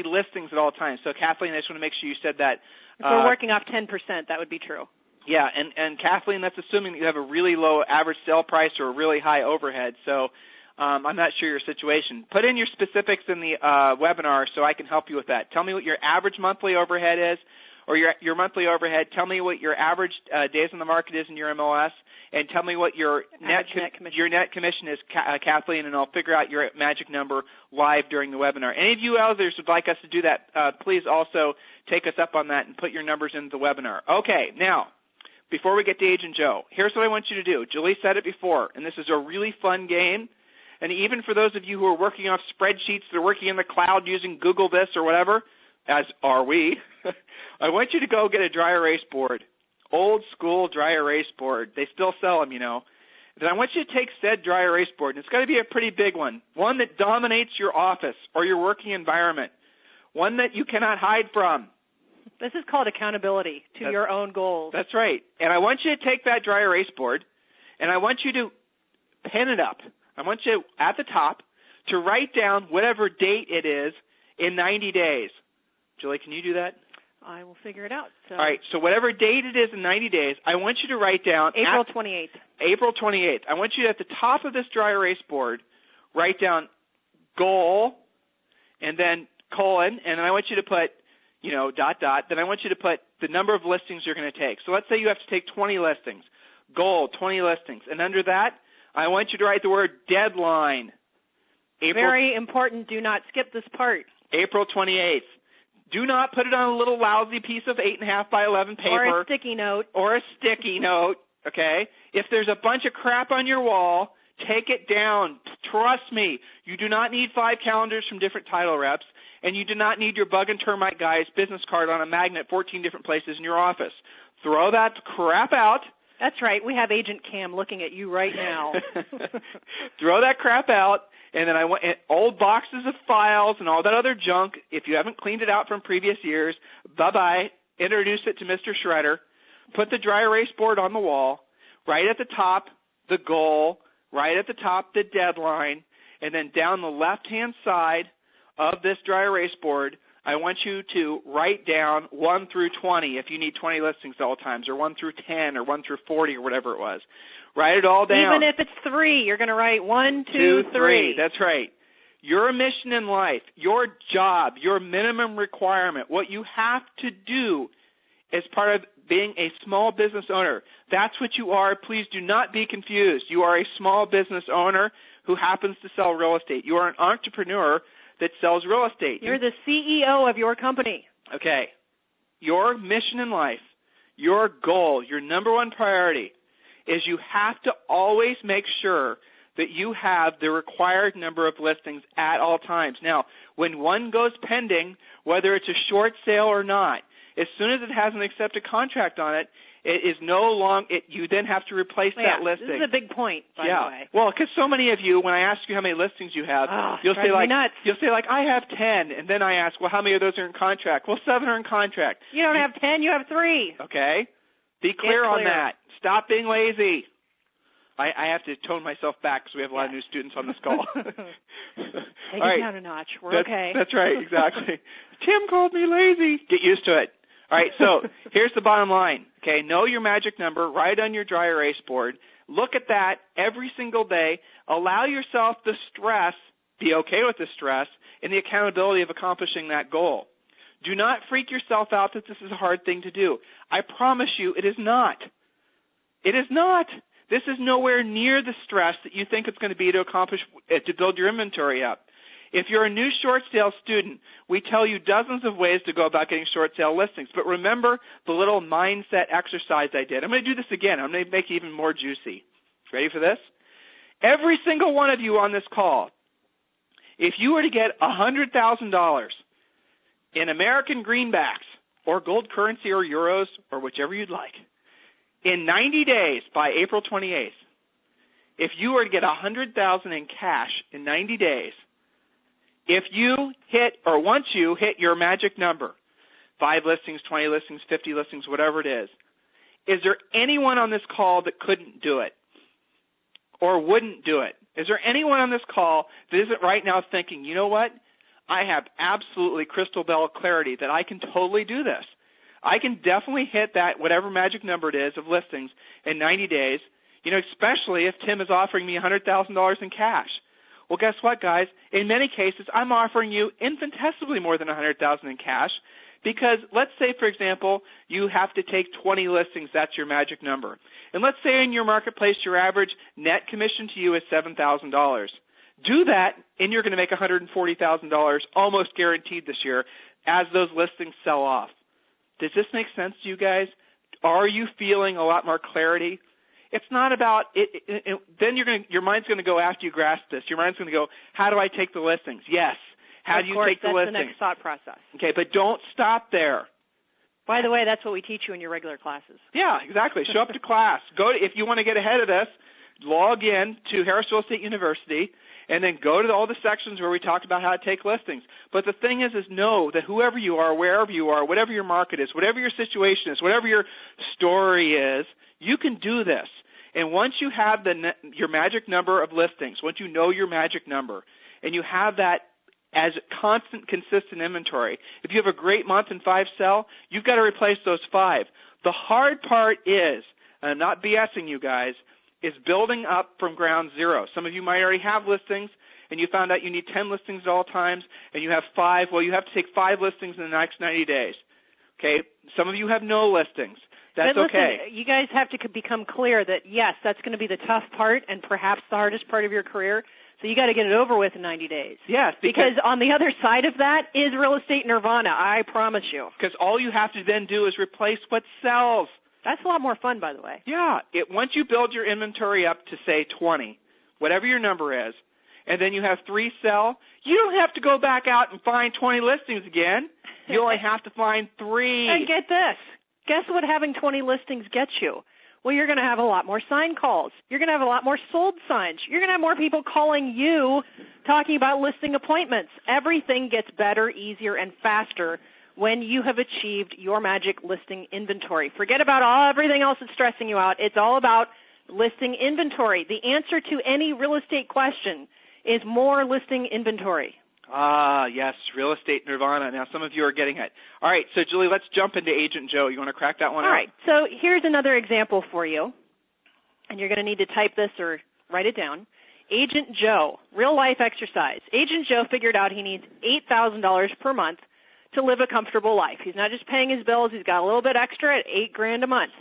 listings at all times. So, Kathleen, I just want to make sure you said that. If we're working off 10%, that would be true. Yeah, and Kathleen, that's assuming that you have a really low average sale price or a really high overhead. So I'm not sure your situation. Put in your specifics in the webinar so I can help you with that. Tell me what your average monthly overhead is, or your monthly overhead. Tell me what your average days on the market is in your MLS, and tell me what your net commission is, Kathleen, and I'll figure out your magic number live during the webinar. Any of you others would like us to do that, please also take us up on that and put your numbers into the webinar. Okay, now, before we get to Agent Joe, here's what I want you to do. Julie said it before, and this is a really fun game. And even for those of you who are working off spreadsheets, they're working in the cloud using Google this or whatever, as are we, I want you to go get a dry erase board, old school dry erase board. They still sell them, you know. Then I want you to take said dry erase board, and it's got to be a pretty big one that dominates your office or your working environment, one that you cannot hide from. This is called accountability to your own goals. That's right. And I want you to take that dry erase board, and I want you to pen it up. I want you, at the top, to write down whatever date it is in 90 days. Julie, can you do that? I will figure it out. So. All right, so whatever date it is in 90 days, I want you to write down April 28th. April 28th. I want you to, at the top of this dry erase board, write down goal and then colon, and then I want you to put, dot. Then I want you to put the number of listings you're going to take. So let's say you have to take 20 listings. Goal, 20 listings. And under that, I want you to write the word deadline. Very important. Do not skip this part. April 28th. Do not put it on a little lousy piece of 8.5 by 11 paper. Or a sticky note. Okay? If there's a bunch of crap on your wall, take it down. Trust me, you do not need 5 calendars from different title reps, and you do not need your bug and termite guy's business card on a magnet 14 different places in your office. Throw that crap out. That's right. We have Agent Cam looking at you right now. Throw that crap out. And then I want old boxes of files and all that other junk. If you haven't cleaned it out from previous years, bye-bye. Introduce it to Mr. Shredder. Put the dry erase board on the wall. Right at the top, the goal. Right at the top, the deadline. And then down the left-hand side of this dry erase board, I want you to write down 1 through 20 if you need 20 listings at all times, or 1 through 10, or 1 through 40, or whatever it was. Write it all down. Even if it's 3, you're going to write 1, 2, 3. That's right. Your mission in life, your job, your minimum requirement, what you have to do as part of being a small business owner. That's what you are. Please do not be confused. You are a small business owner who happens to sell real estate. You are an entrepreneur that sells real estate. You're the CEO of your company. Okay. Your mission in life, your goal, your number one priority, is you have to always make sure that you have the required number of listings at all times. Now, when one goes pending, whether it's a short sale or not, as soon as it has an accepted contract on it, it is no longer, you then have to replace that listing. This is a big point, by the way. Well, because so many of you, when I ask you how many listings you have, you'll say like, I have 10. And then I ask, well, how many of those are in contract? Well, 7 are in contract. You don't have 10, you have 3. Okay. Be clear on that. Stop being lazy. I have to tone myself back because we have a lot of new students on this call. Take it down a notch. We're okay. That's right, exactly. Tim called me lazy. Get used to it. All right, so here's the bottom line. Okay, know your magic number. Write on your dry erase board. Look at that every single day. Allow yourself the stress. Be okay with the stress and the accountability of accomplishing that goal. Do not freak yourself out that this is a hard thing to do. I promise you it is not. It is not. This is nowhere near the stress that you think it's going to be to accomplish, to build your inventory up. If you're a new short sale student, we tell you dozens of ways to go about getting short sale listings. But remember the little mindset exercise I did. I'm going to do this again. I'm going to make it even more juicy. Ready for this? Every single one of you on this call, if you were to get $100,000 in American greenbacks or gold currency or euros or whichever you'd like, in 90 days by April 28th, if you were to get $100,000 in cash in 90 days, if you hit, or once you hit your magic number, 5 listings, 20 listings, 50 listings, whatever it is there anyone on this call that couldn't do it or wouldn't do it? Is there anyone on this call that isn't right now thinking, you know what, I have absolutely crystal ball clarity that I can totally do this. I can definitely hit that, whatever magic number it is, of listings in 90 days, especially if Tim is offering me $100,000 in cash. Well, guess what, guys? In many cases, I'm offering you infinitesimally more than $100,000 in cash because let's say, for example, you have to take 20 listings. That's your magic number. And let's say in your marketplace, your average net commission to you is $7,000. Do that, and you're going to make $140,000 almost guaranteed this year as those listings sell off. Does this make sense to you guys? Are you feeling a lot more clarity? It's not about it. Then your mind's going to go after you grasp this. Your mind's going to go, how do I take the listings? Yes. How do you take the listings? That's the next thought process. Okay, but don't stop there. By the way, that's what we teach you in your regular classes. Yeah, exactly. Show up to class. If you want to get ahead of this, log in to Harris Real Estate University and then go to all the sections where we talk about how to take listings. But the thing is know that whoever you are, wherever you are, whatever your market is, whatever your situation is, whatever your story is, you can do this. And once you have your magic number of listings, once you know your magic number, and you have that as constant, consistent inventory, if you have a great month and 5 sell, you've got to replace those 5. The hard part is, and I'm not BSing you guys, is building up from ground zero. Some of you might already have listings, and you found out you need 10 listings at all times, and you have 5. Well, you have to take 5 listings in the next 90 days. Okay? Some of you have no listings. That's but listen, okay. You guys have to become clear that, yes, that's going to be the tough part and perhaps the hardest part of your career. So you got to get it over with in 90 days. Yes. Because on the other side of that is Real Estate Nirvana, I promise you. Because all you have to then do is replace what sells. That's a lot more fun, by the way. Yeah. Once you build your inventory up to, say, 20, whatever your number is, and then you have 3 sell, you don't have to go back out and find 20 listings again. You only have to find 3. And get this. Guess what having 20 listings gets you? Well, you're going to have a lot more sign calls. You're going to have a lot more sold signs. You're going to have more people calling you talking about listing appointments. Everything gets better, easier, and faster when you have achieved your magic listing inventory. Forget about everything else that's stressing you out. It's all about listing inventory. The answer to any real estate question is more listing inventory. Ah, yes, Real Estate Nirvana. Now, some of you are getting it. All right, so, Julie, let's jump into Agent Joe. You want to crack that one out? All right, so here's another example for you, and you're going to need to type this or write it down. Agent Joe, real-life exercise. Agent Joe figured out he needs $8,000 per month to live a comfortable life. He's not just paying his bills. He's got a little bit extra at $8,000 a month.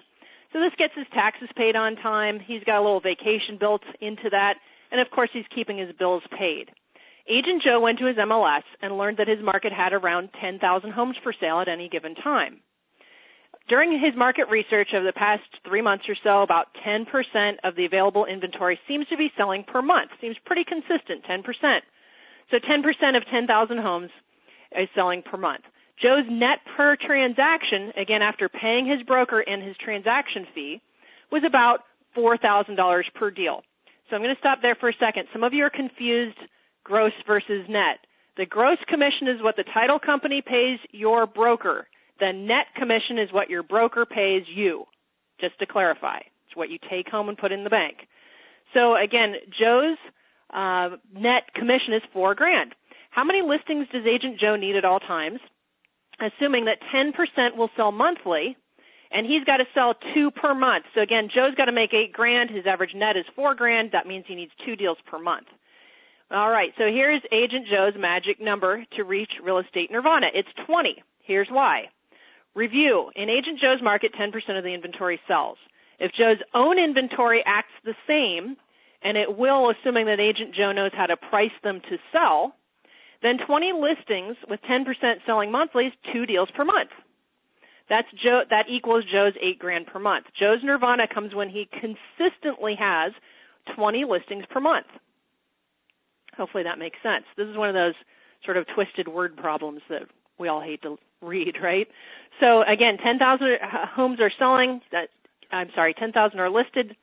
So this gets his taxes paid on time. He's got a little vacation built into that, and, of course, he's keeping his bills paid. Agent Joe went to his MLS and learned that his market had around 10,000 homes for sale at any given time. During his market research of the past 3 months or so, about 10% of the available inventory seems to be selling per month. Seems pretty consistent, 10%. So 10% of 10,000 homes is selling per month. Joe's net per transaction, again after paying his broker and his transaction fee, was about $4,000 per deal. So I'm going to stop there for a second. Some of you are confused, gross versus net. The gross commission is what the title company pays your broker. The net commission is what your broker pays you, just to clarify. It's what you take home and put in the bank. So again, Joe's net commission is $4,000. How many listings does Agent Joe need at all times? Assuming that 10% will sell monthly, and he's got to sell 2 per month. So again, Joe's got to make $8,000. His average net is $4,000. That means he needs 2 deals per month. All right, so here's Agent Joe's magic number to reach Real Estate Nirvana. It's 20. Here's why. Review. In Agent Joe's market, 10% of the inventory sells. If Joe's own inventory acts the same, and it will, assuming that Agent Joe knows how to price them to sell, then 20 listings with 10% selling monthly is 2 deals per month. That equals Joe's $8,000 per month. Joe's Nirvana comes when he consistently has 20 listings per month. Hopefully that makes sense. This is one of those sort of twisted word problems that we all hate to read, right? So again, 10,000 homes are selling. 10,000 are listed,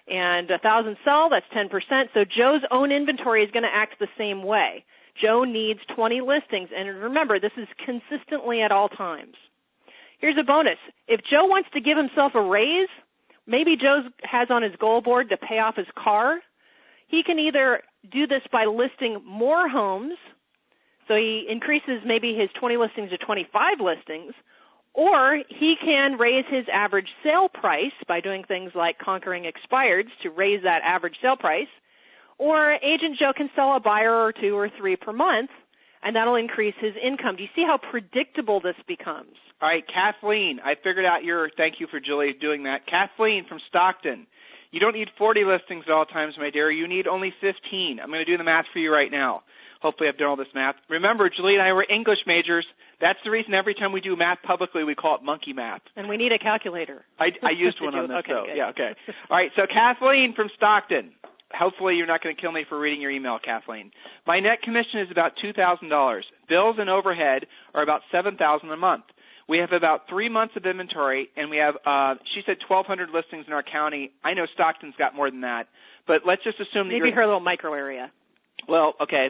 and 1,000 sell. That's 10%. So Joe's own inventory is going to act the same way. Joe needs 20 listings, and remember, this is consistently at all times. Here's a bonus. If Joe wants to give himself a raise, maybe Joe has on his goal board to pay off his car, he can either do this by listing more homes, so he increases maybe his 20 listings to 25 listings, or he can raise his average sale price by doing things like conquering expireds to raise that average sale price, or Agent Joe can sell a buyer or 2 or 3 per month, and that'll increase his income. Do you see how predictable this becomes? All right, Kathleen, I figured out thank you for Julie doing that. Kathleen from Stockton, you don't need 40 listings at all times, my dear. You need only 15. I'm going to do the math for you right now. Hopefully I've done all this math. Remember, Julie and I were English majors. That's the reason every time we do math publicly, we call it monkey math. And we need a calculator. I used one on this, okay, though. Good. Yeah, okay. All right, so Kathleen from Stockton. Hopefully you're not going to kill me for reading your email, Kathleen. My net commission is about $2,000. Bills and overhead are about $7,000 a month. We have about 3 months of inventory, and we have, she said 1,200 listings in our county. I know Stockton's got more than that, but let's just assume that maybe her little micro area. Well, okay,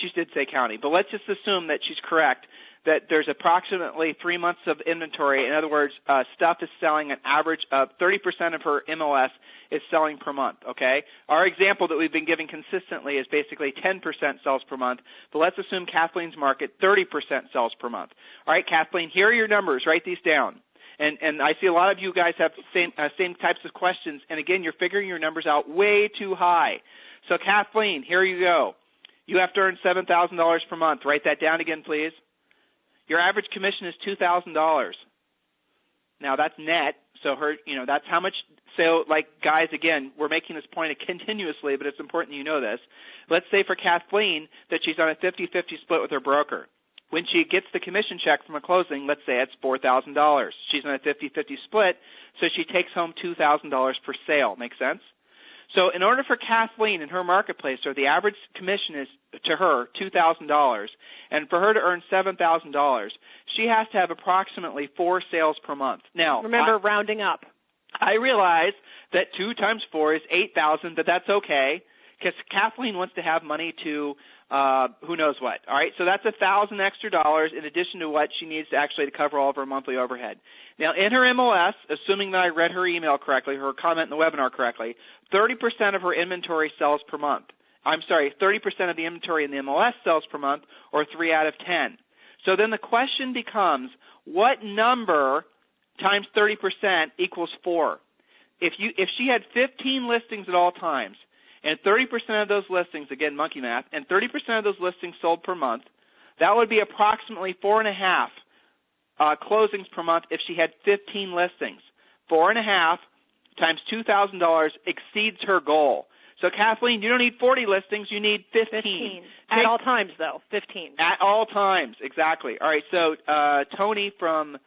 she did say county, but let's just assume that she's correct, that there's approximately 3 months of inventory. In other words, stuff is selling an average of 30% of her MLS is selling per month, okay? Our example that we've been giving consistently is basically 10% sells per month, but let's assume Kathleen's market, 30% sells per month. All right, Kathleen, here are your numbers. Write these down. And I see a lot of you guys have the same types of questions, and again, you're figuring your numbers out way too high. So, Kathleen, here you go. You have to earn $7,000 per month. Write that down again, please. Your average commission is $2,000. Now, that's net, so that's how much. So, guys, again, we're making this point continuously, but it's important that you know this. Let's say for Kathleen that she's on a 50-50 split with her broker. When she gets the commission check from a closing, let's say it's $4,000. She's on a 50-50 split, so she takes home $2,000 per sale. Make sense? So in order for Kathleen in her marketplace, or the average commission is to her $2,000, and for her to earn $7,000, she has to have approximately 4 sales per month. Now, remember, rounding up. I realize that 2 times 4 is 8,000, but that's okay because Kathleen wants to have money to who knows what. All right, so that's $1,000 extra in addition to what she needs to actually cover all of her monthly overhead. Now, in her MLS, assuming that I read her email correctly, her comment in the webinar correctly, 30% of her inventory sells per month. 30% of the inventory in the MLS sells per month, or 3 out of 10. So then the question becomes, what number times 30% equals 4? If she had 15 listings at all times, and 30% of those listings, again, monkey math, and 30% of those listings sold per month, that would be approximately 4.5 closings per month if she had 15 listings. 4.5 times $2,000 exceeds her goal. So, Kathleen, you don't need 40 listings. You need 15. At all times, though, 15. At all times, exactly. All right, so Tony from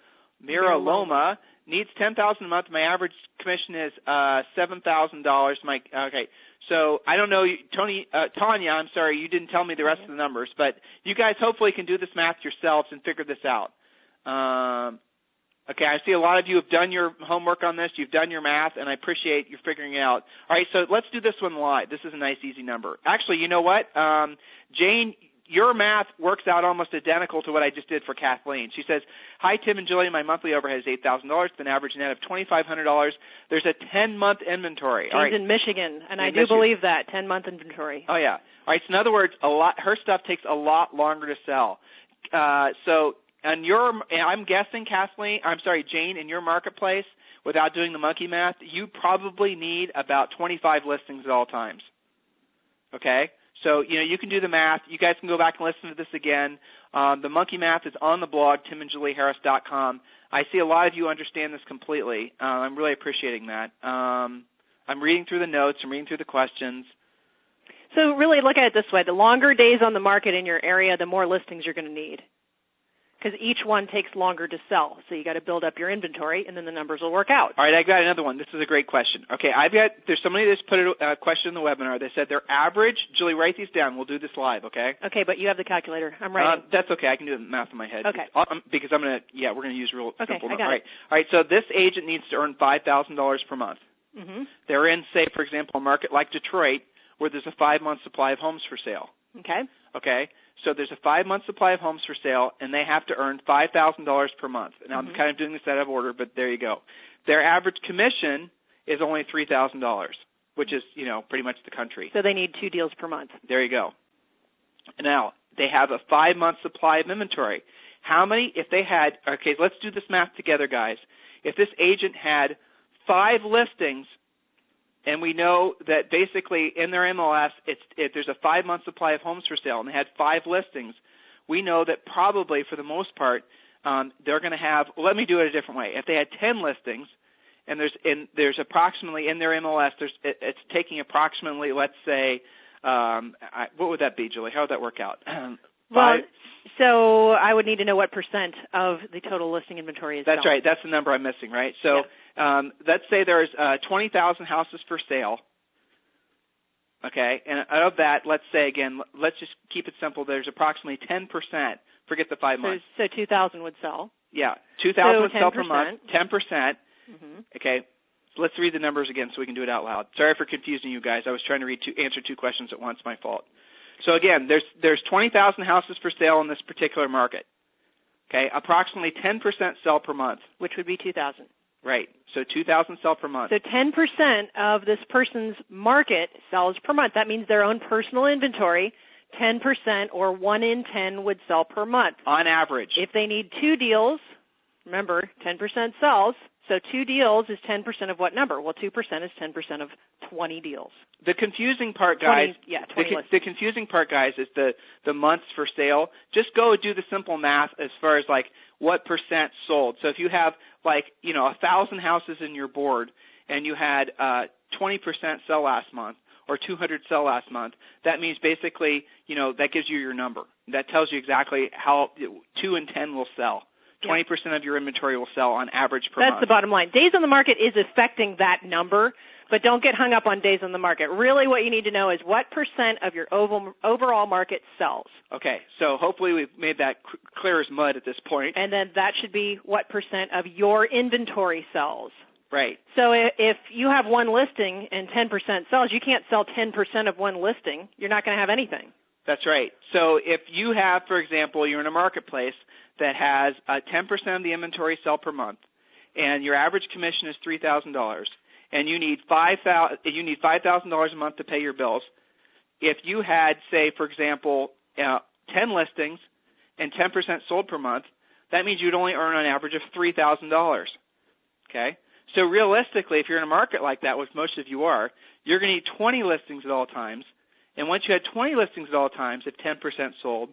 Mira Loma needs $10,000 a month. My average commission is $7,000. Okay. So I don't know, Tanya, I'm sorry, you didn't tell me the rest of the numbers, but you guys hopefully can do this math yourselves and figure this out. Okay, I see a lot of you have done your homework on this. You've done your math, and I appreciate you figuring it out. All right, so let's do this one live. This is a nice, easy number. Actually, you know what? Jane, your math works out almost identical to what I just did for Kathleen. She says, hi, Tim and Julie. My monthly overhead is $8,000 with an average net of $2,500. There's a 10-month inventory. She's in Michigan, and I do believe that, 10-month inventory. Oh, yeah. All right, so in other words, her stuff takes a lot longer to sell. I'm guessing, Jane, in your marketplace, without doing the monkey math, you probably need about 25 listings at all times. Okay? So, you can do the math. You guys can go back and listen to this again. The monkey math is on the blog, timandjulieharris.com. I see a lot of you understand this completely. I'm really appreciating that. I'm reading through the notes. I'm reading through the questions. So really look at it this way. The longer days on the market in your area, the more listings you're going to need, because each one takes longer to sell. So you got to build up your inventory, and then the numbers will work out. All right, I got another one. This is a great question. Okay, there's somebody that's put a question in the webinar. They said their average, Julie, write these down. We'll do this live, okay? Okay, but you have the calculator. I'm writing. That's okay. I can do the math in my head. Okay. Because we're going to use real simple. I got it. All right, so this agent needs to earn $5,000 per month. Mm-hmm. They're in, say, for example, a market like Detroit, where there's a 5-month supply of homes for sale. Okay. So there's a 5-month supply of homes for sale, and they have to earn $5,000 per month. Now, I'm kind of doing this out of order, but there you go. Their average commission is only $3,000, which is, pretty much the country. So they need 2 deals per month. There you go. Now, they have a 5-month supply of inventory. How many, if they had, okay, let's do this math together, guys. If this agent had 5 listings, and we know that basically in their MLS, there's a 5-month supply of homes for sale, and they had 5 listings, we know that probably for the most part they're going to have. Let me do it a different way. If they had 10 listings, and there's approximately in their MLS, it's taking approximately, let's say, what would that be, Julie? How would that work out? Well, so I would need to know what percent of the total listing inventory is That's selling. right. That's the number I'm missing, right? So let's say there's 20,000 houses for sale. Okay, and out of that, let's say, again, let's just keep it simple. There's approximately 10%. Forget the 5 months. So 2,000 would sell. Yeah, 2,000 would sell per 10%. month. 10%. Mm-hmm. Okay, so let's read the numbers again so we can do it out loud. Sorry for confusing you guys. I was trying to answer 2 questions at once. My fault. So again, there's 20,000 houses for sale in this particular market. Okay, approximately 10% sell per month, which would be 2,000. Right. So 2,000 sell per month. So 10% of this person's market sells per month. That means their own personal inventory, 10% or 1 in 10 would sell per month. On average. If they need 2 deals, remember, 10% sells. So 2 deals is 10% of what number? Well, 2% is 10% of 20 deals. The confusing part, guys, 20 the confusing part, guys, is the months for sale. Just go do the simple math as far as what percent sold. So if you have 1,000 houses in your board and you had 20% sell last month or 200 sell last month, that means basically, that gives you your number. That tells you exactly how 2 in 10 will sell. 20% of your inventory will sell on average per month. That's the bottom line. Days on the market is affecting that number, but don't get hung up on days on the market. Really what you need to know is what percent of your overall market sells. Okay, so hopefully we've made that clear as mud at this point. And then that should be what percent of your inventory sells. Right. So if you have 1 listing and 10% sells, you can't sell 10% of 1 listing. You're not going to have anything. That's right. So if you have, for example, you're in a marketplace that has 10% of the inventory sell per month, and your average commission is $3,000, and you need $5,000 a month to pay your bills. If you had, say, for example, 10 listings and 10% sold per month, that means you'd only earn an average of $3,000. Okay? So realistically, if you're in a market like that, which most of you are, you're going to need 20 listings at all times. And once you had 20 listings at all times, if 10% sold,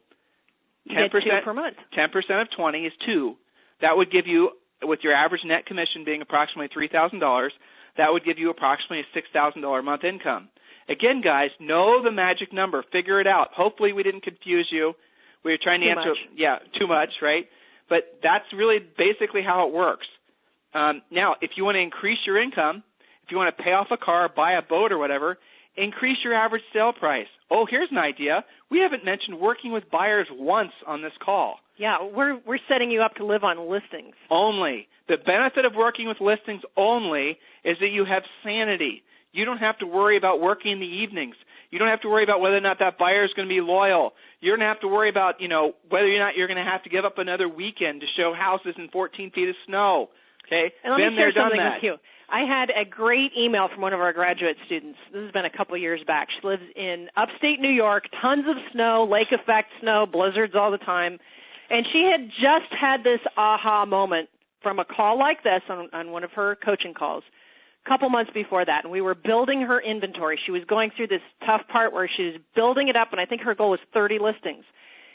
10% per month. 10% of 20 is 2. That would give you, with your average net commission being approximately $3,000, that would give you approximately a $6,000 a month income. Again, guys, know the magic number. Figure it out. Hopefully we didn't confuse you. We were trying to answer, too much, right? But that's really basically how it works. Now, if you want to increase your income, if you want to pay off a car, buy a boat or whatever, increase your average sale price. Oh, here's an idea. We haven't mentioned working with buyers once on this call. Yeah, we're setting you up to live on listings. Only. The benefit of working with listings only is that you have sanity. You don't have to worry about working in the evenings. You don't have to worry about whether or not that buyer is going to be loyal. You don't have to worry about, whether or not you're going to have to give up another weekend to show houses in 14 feet of snow. Okay? And let me share something with you. I had a great email from one of our graduate students. This has been a couple of years back. She lives in upstate New York, tons of snow, lake effect snow, blizzards all the time. And she had just had this aha moment from a call like this on one of her coaching calls a couple months before that. And we were building her inventory. She was going through this tough part where she was building it up, and I think her goal was 30 listings.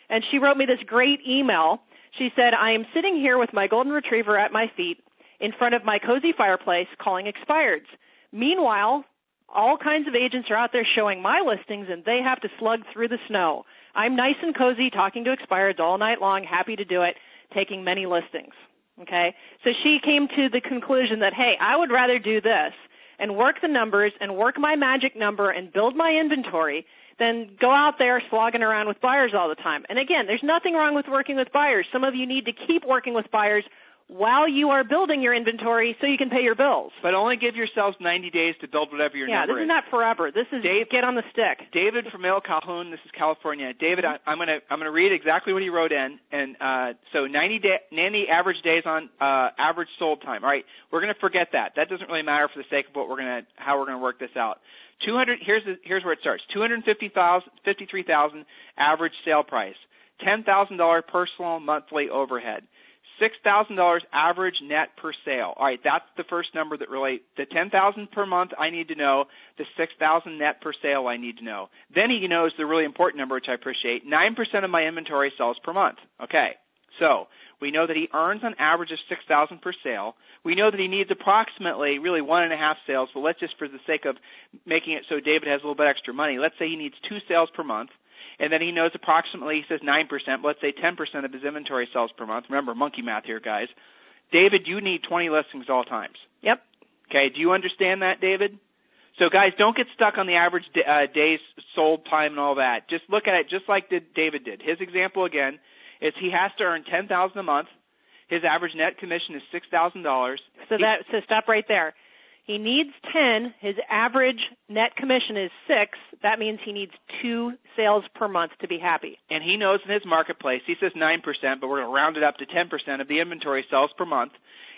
And she wrote me this great email. She said, I am sitting here with my golden retriever at my feet in front of my cozy fireplace calling expireds. Meanwhile, all kinds of agents are out there showing my listings, and they have to slug through the snow. I'm nice and cozy talking to expireds all night long, happy to do it, taking many listings. Okay? So she came to the conclusion that, hey, I would rather do this and work the numbers and work my magic number and build my inventory than go out there slogging around with buyers all the time. And again, there's nothing wrong with working with buyers. Some of you need to keep working with buyers while you are building your inventory so you can pay your bills. But only give yourselves 90 days to build whatever your number is. Yeah, this is not forever. This is get on the stick. David from El Cajon, this is California. David, I'm gonna read exactly what he wrote in, and so 90 average days on average sold time. All right, we're gonna forget that. That doesn't really matter for the sake of how we're gonna work this out. 200. Here's where it starts. $253,000 average sale price. $10,000 personal monthly overhead. $6,000 average net per sale. All right, that's the first number that really, the $10,000 per month I need to know, the $6,000 net per sale I need to know. Then he knows the really important number, which I appreciate. 9% of my inventory sells per month. Okay, so we know that he earns an average of $6,000 per sale. We know that he needs approximately really 1.5 sales, but let's just, for the sake of making it so David has a little bit extra money, let's say he needs 2 sales per month. And then he knows approximately, he says 9%, but let's say 10% of his inventory sells per month. Remember, monkey math here, guys. David, you need 20 listings at all times. Yep. Okay, do you understand that, David? So, guys, don't get stuck on the average days sold time and all that. Just look at it just like David did. His example, again, is he has to earn $10,000 a month. His average net commission is $6,000. So stop right there. He needs 10. His average net commission is 6. That means he needs 2 sales per month to be happy. And he knows in his marketplace, he says 9%, but we're going to round it up to 10% of the inventory sells per month.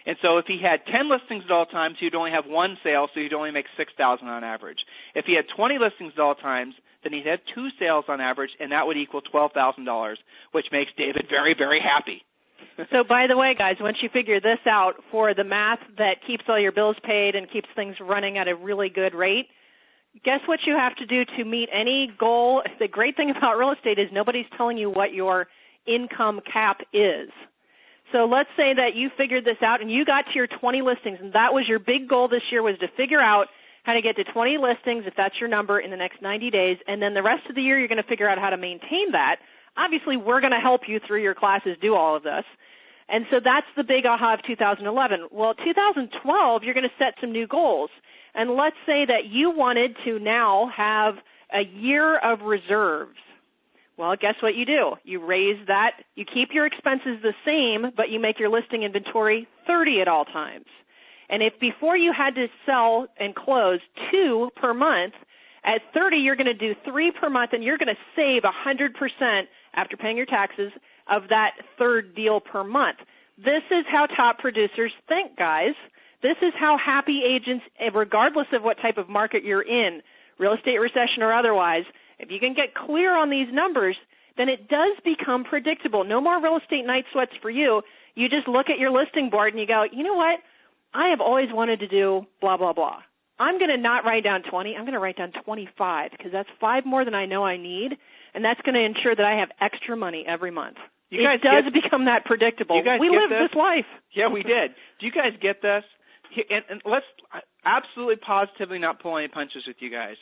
And so if he had 10 listings at all times, he'd only have 1 sale, so he'd only make $6,000 on average. If he had 20 listings at all times, then he'd have 2 sales on average, and that would equal $12,000, which makes David very, very happy. So, by the way, guys, once you figure this out for the math that keeps all your bills paid and keeps things running at a really good rate, guess what you have to do to meet any goal? The great thing about real estate is nobody's telling you what your income cap is. So let's say that you figured this out and you got to your 20 listings, and that was your big goal this year, was to figure out how to get to 20 listings, if that's your number, in the next 90 days, and then the rest of the year you're going to figure out how to maintain that. Obviously, we're going to help you through your classes do all of this. And so that's the big aha of 2011. Well, 2012, you're going to set some new goals. And let's say that you wanted to now have a year of reserves. Well, guess what you do? You raise that. You keep your expenses the same, but you make your listing inventory 30 at all times. And if before you had to sell and close 2 per month, at 30 you're going to do 3 per month, and you're going to save 100% after paying your taxes of that third deal per month. This is how top producers think, guys. This is how happy agents, regardless of what type of market you're in, real estate recession or otherwise, if you can get clear on these numbers, then it does become predictable. No more real estate night sweats for you. You just look at your listing board and you go, you know what? I have always wanted to do blah, blah, blah. I'm going to not write down 20. I'm going to write down 25 because that's 5 more than I know I need, and that's going to ensure that I have extra money every month. It does become that predictable. We live this life. Yeah, we did. Do you guys get this? And let's absolutely positively not pull any punches with you guys.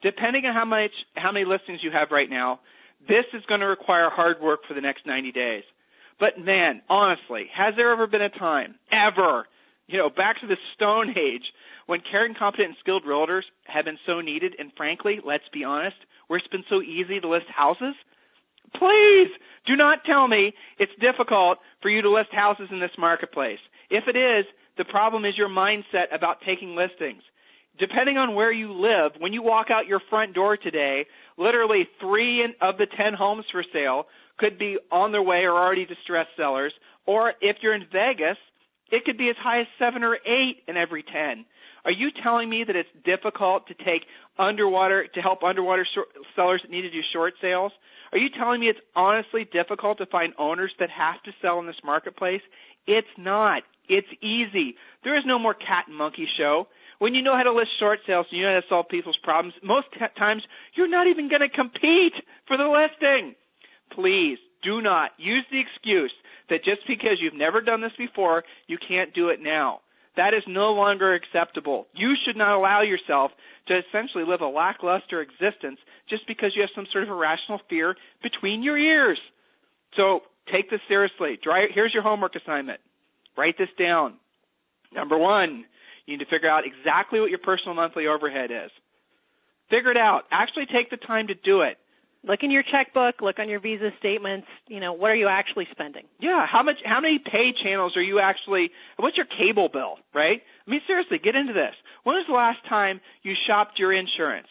Depending on how many listings you have right now, this is going to require hard work for the next 90 days. But, man, honestly, has there ever been a time, ever, back to the Stone Age when caring, competent, and skilled realtors have been so needed. And frankly, let's be honest, where it's been so easy to list houses. Please do not tell me it's difficult for you to list houses in this marketplace. If it is, the problem is your mindset about taking listings. Depending on where you live, when you walk out your front door today, literally 3 of the 10 homes for sale could be on their way or already distressed sellers. Or if you're in Vegas, it could be as high as 7 or 8 in every 10. Are you telling me that it's difficult to take to help underwater sellers that need to do short sales? Are you telling me it's honestly difficult to find owners that have to sell in this marketplace? It's not. It's easy. There is no more cat and monkey show. When you know how to list short sales and you know how to solve people's problems, most times you're not even going to compete for the listing. Please do not use the excuse that just because you've never done this before, you can't do it now. That is no longer acceptable. You should not allow yourself to essentially live a lackluster existence just because you have some sort of irrational fear between your ears. So take this seriously. Here's your homework assignment. Write this down. Number 1, you need to figure out exactly what your personal monthly overhead is. Figure it out. Actually take the time to do it. Look in your checkbook, look on your Visa statements, what are you actually spending? Yeah, how many pay channels are you what's your cable bill, right? I mean, seriously, get into this. When was the last time you shopped your insurance?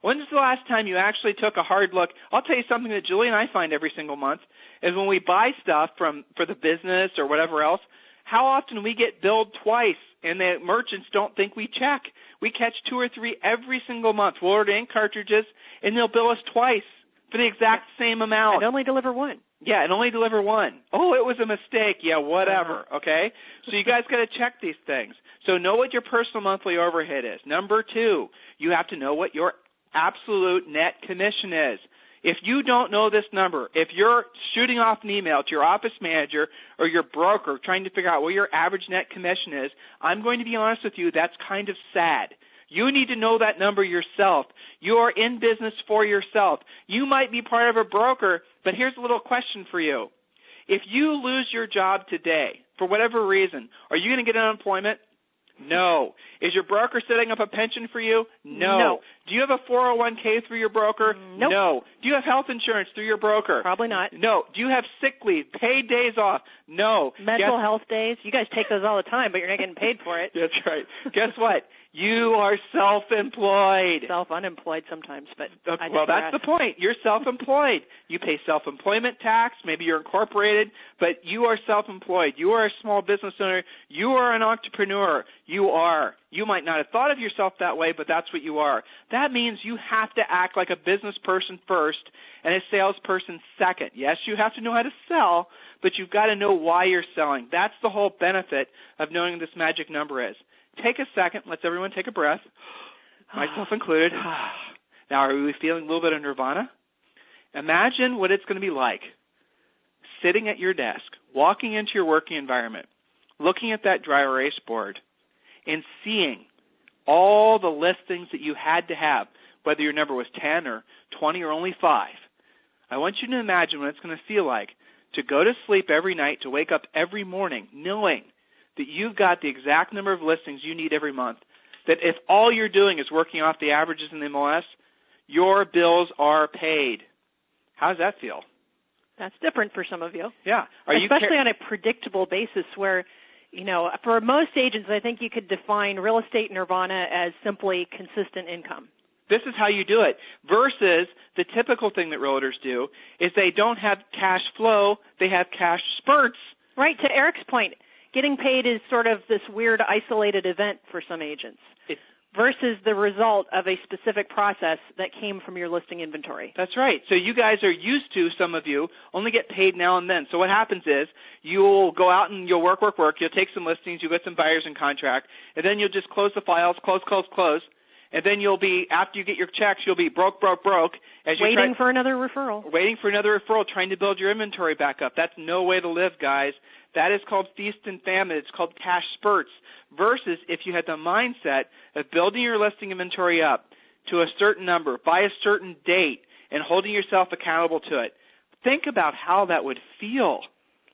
When was the last time you actually took a hard look? I'll tell you something that Julie and I find every single month is when we buy stuff for the business or whatever else, how often we get billed twice and the merchants don't think we check. We catch 2 or 3 every single month. We'll order ink cartridges and they'll bill us twice for the exact same amount. And only deliver 1. Yeah, and only deliver 1. Oh, it was a mistake. Yeah, whatever, okay? So you guys got to check these things. So know what your personal monthly overhead is. Number 2, you have to know what your absolute net commission is. If you don't know this number, if you're shooting off an email to your office manager or your broker trying to figure out what your average net commission is, I'm going to be honest with you, that's kind of sad. You need to know that number yourself. You are in business for yourself. You might be part of a broker, but here's a little question for you. If you lose your job today, for whatever reason, are you going to get unemployment? No. Is your broker setting up a pension for you? No. Do you have a 401k through your broker? Nope. No. Do you have health insurance through your broker? Probably not. No. Do you have sick leave, paid days off? No. Mental health days? You guys take those all the time, but you're not getting paid for it. That's right. Guess what? You are self-employed. Self-unemployed sometimes, but well, that's the point. You're self-employed. You pay self-employment tax. Maybe you're incorporated, but you are self-employed. You are a small business owner. You are an entrepreneur. You are. You might not have thought of yourself that way, but that's what you are. That means you have to act like a business person first and a salesperson second. Yes, you have to know how to sell, but you've got to know why you're selling. That's the whole benefit of knowing what this magic number is. Take a second. Let's everyone take a breath, myself included. Now, are we feeling a little bit of nirvana? Imagine what it's going to be like sitting at your desk, walking into your working environment, looking at that dry erase board, and seeing all the listings that you had to have, whether your number was 10 or 20 or only 5. I want you to imagine what it's going to feel like to go to sleep every night, to wake up every morning knowing that you've got the exact number of listings you need every month, that if all you're doing is working off the averages in the MLS, your bills are paid. How does that feel? That's different for some of you. Yeah. Especially on a predictable basis where, for most agents, I think you could define real estate nirvana as simply consistent income. This is how you do it versus the typical thing that realtors do is they don't have cash flow, they have cash spurts. Right, to Eric's point. Getting paid is sort of this weird isolated event for some agents versus the result of a specific process that came from your listing inventory. That's right. So you guys are used to, some of you, only get paid now and then. So what happens is you'll go out and you'll work. You'll take some listings, you'll get some buyers in contract, and then you'll just close the files, close. And then you'll be, after you get your checks, you'll be broke. As waiting for another referral, trying to build your inventory back up. That's no way to live, guys. That is called feast and famine. It's called cash spurts. Versus if you had the mindset of building your listing inventory up to a certain number by a certain date and holding yourself accountable to it. Think about how that would feel.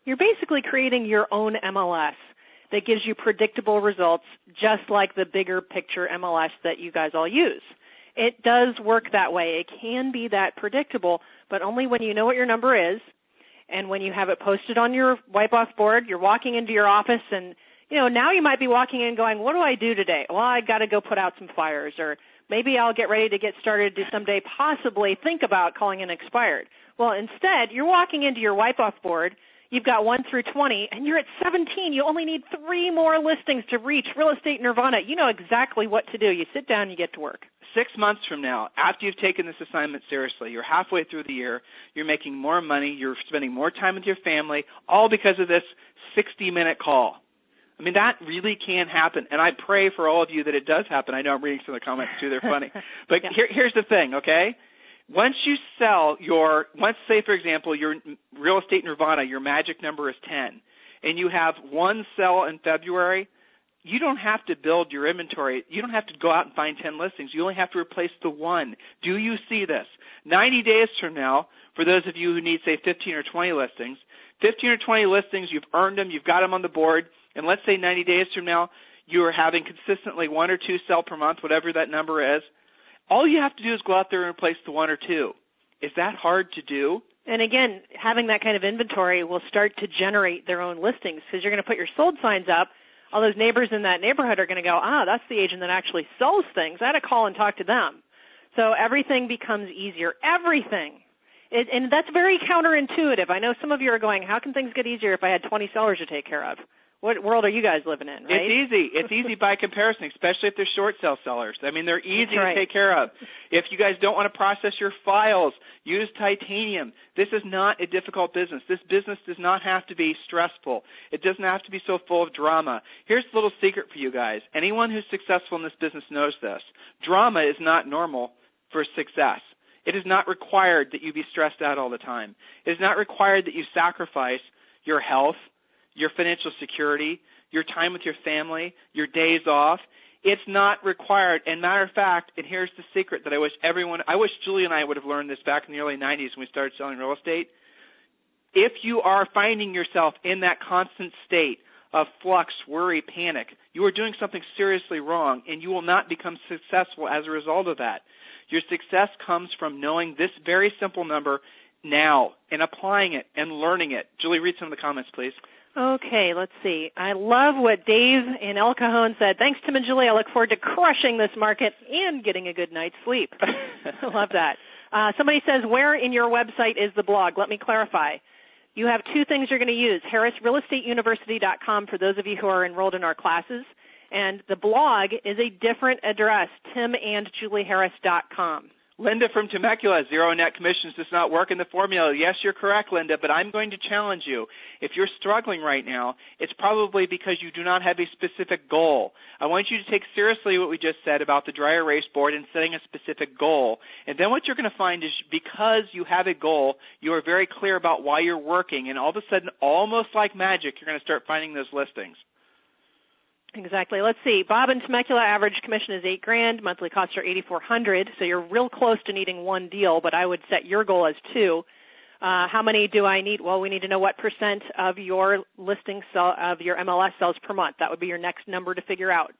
You're basically creating your own MLS that gives you predictable results, just like the bigger picture MLS that you guys all use. It does work that way. It can be that predictable, but only when you know what your number is and when you have it posted on your wipe-off board. You're walking into your office and, now you might be walking in going, what do I do today? Well, I got to go put out some fires, or maybe I'll get ready to get started to someday possibly think about calling in expired. Well, instead, you're walking into your wipe-off board. You've got 1 through 20, and you're at 17. You only need 3 more listings to reach Real Estate Nirvana. You know exactly what to do. You sit down, you get to work. 6 months from now, after you've taken this assignment seriously, you're halfway through the year, you're making more money, you're spending more time with your family, all because of this 60-minute call. I mean, that really can happen, and I pray for all of you that it does happen. I know I'm reading some of the comments, too. They're funny. But here's the thing, okay? Once you sell say, for example, your Real Estate Nirvana, your magic number is 10, and you have 1 sell in February, you don't have to build your inventory. You don't have to go out and find 10 listings. You only have to replace the 1. Do you see this? 90 days from now, for those of you who need, say, 15 or 20 listings, 15 or 20 listings, you've earned them, you've got them on the board, and let's say 90 days from now, you are having consistently 1 or 2 sell per month, whatever that number is. All you have to do is go out there and replace the 1 or 2. Is that hard to do? And again, having that kind of inventory will start to generate their own listings, because you're going to put your sold signs up. All those neighbors in that neighborhood are going to go, that's the agent that actually sells things. I had to call and talk to them. So everything becomes easier. Everything. And that's very counterintuitive. I know some of you are going, how can things get easier if I had 20 sellers to take care of? What world are you guys living in, right? It's easy. It's easy by comparison, especially if they're short sale sellers. I mean, they're easy to take care of. If you guys don't want to process your files, use Titanium. This is not a difficult business. This business does not have to be stressful. It doesn't have to be so full of drama. Here's a little secret for you guys. Anyone who's successful in this business knows this. Drama is not normal for success. It is not required that you be stressed out all the time. It is not required that you sacrifice your health, your financial security, your time with your family, your days off. It's not required. And matter of fact, and here's the secret that I wish Julie and I would have learned this back in the early 90s when we started selling real estate. If you are finding yourself in that constant state of flux, worry, panic, you are doing something seriously wrong, and you will not become successful as a result of that. Your success comes from knowing this very simple number now and applying it and learning it. Julie, read some of the comments, please. Okay, let's see. I love what Dave in El Cajon said. Thanks, Tim and Julie. I look forward to crushing this market and getting a good night's sleep. I love that. Somebody says, where in your website is the blog? Let me clarify. You have 2 things you're going to use. HarrisRealEstateUniversity.com for those of you who are enrolled in our classes. And the blog is a different address, timandjulieharris.com. Linda from Temecula, zero net commissions does not work in the formula. Yes, you're correct, Linda, but I'm going to challenge you. If you're struggling right now, it's probably because you do not have a specific goal. I want you to take seriously what we just said about the dry erase board and setting a specific goal. And then what you're going to find is because you have a goal, you are very clear about why you're working, and all of a sudden, almost like magic, you're going to start finding those listings. Exactly. Let's see. Bob in Temecula, average commission is $8,000. Monthly costs are $8,400. So you're real close to needing 1 deal, but I would set your goal as 2. How many do I need? Well, we need to know what percent of your listing of your MLS sells per month. That would be your next number to figure out.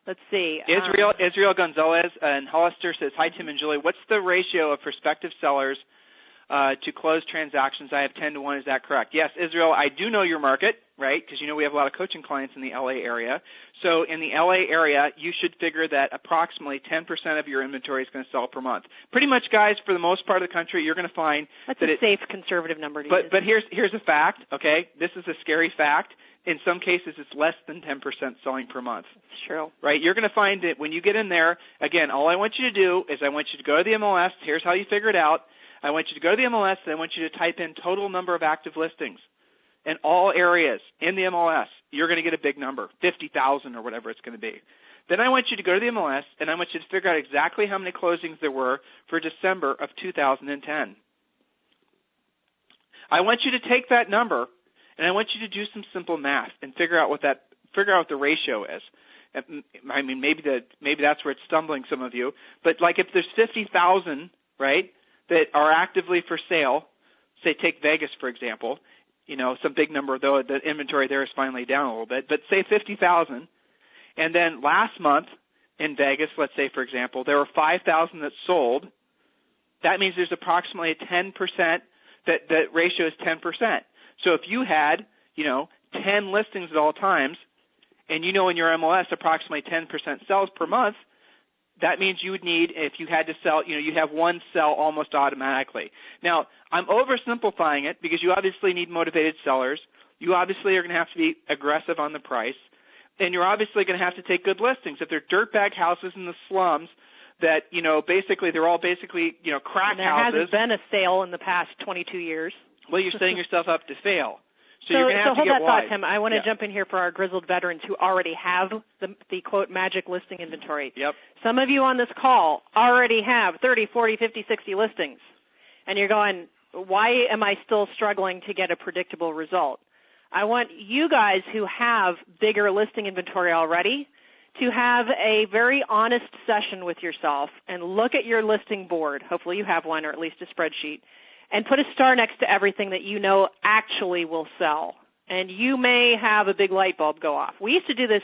Let's see. Israel Gonzalez in Hollister says, hi, Tim and Julie. What's the ratio of prospective sellers to close transactions? I have 10 to 1. Is that correct? Yes, Israel, I do know your market, right, because we have a lot of coaching clients in the L.A. area. So in the L.A. area, you should figure that approximately 10% of your inventory is going to sell per month. Pretty much, guys, for the most part of the country, you're going to find that's a safe, conservative number to use. But here's a fact, okay? This is a scary fact. In some cases, it's less than 10% selling per month. That's true. Right? You're going to find that when you get in there, again, all I want you to do is I want you to go to the MLS. Here's how you figure it out. I want you to go to the MLS, and I want you to type in total number of active listings in all areas in the MLS. You're going to get a big number, 50,000 or whatever it's going to be. Then I want you to go to the MLS, and I want you to figure out exactly how many closings there were for December of 2010. I want you to take that number, and I want you to do some simple math and figure out what the ratio is. I mean, maybe that's where it's stumbling some of you. But like if there's 50,000, right, that are actively for sale, say take Vegas, for example, some big number, though the inventory there is finally down a little bit, but say 50,000. And then last month in Vegas, let's say, for example, there were 5,000 that sold. That means there's approximately a 10%, that ratio is 10%. So if you had, 10 listings at all times, and in your MLS approximately 10% sells per month, that means you would need, if you had to sell, you'd have one sell almost automatically. Now, I'm oversimplifying it because you obviously need motivated sellers. You obviously are going to have to be aggressive on the price. And you're obviously going to have to take good listings. If they're dirtbag houses in the slums that, basically they're all basically, crack there houses. There hasn't been a sale in the past 22 years. Well, you're setting yourself up to fail. So you're going to have to hold get that wise. thought, Tim. I want to jump in here for our grizzled veterans who already have the quote, magic listing inventory. Yep. Some of you on this call already have 30, 40, 50, 60 listings. And you're going, why am I still struggling to get a predictable result? I want you guys who have bigger listing inventory already to have a very honest session with yourself and look at your listing board. Hopefully you have one, or at least a spreadsheet, and put a star next to everything that you know actually will sell. And you may have a big light bulb go off. We used to do this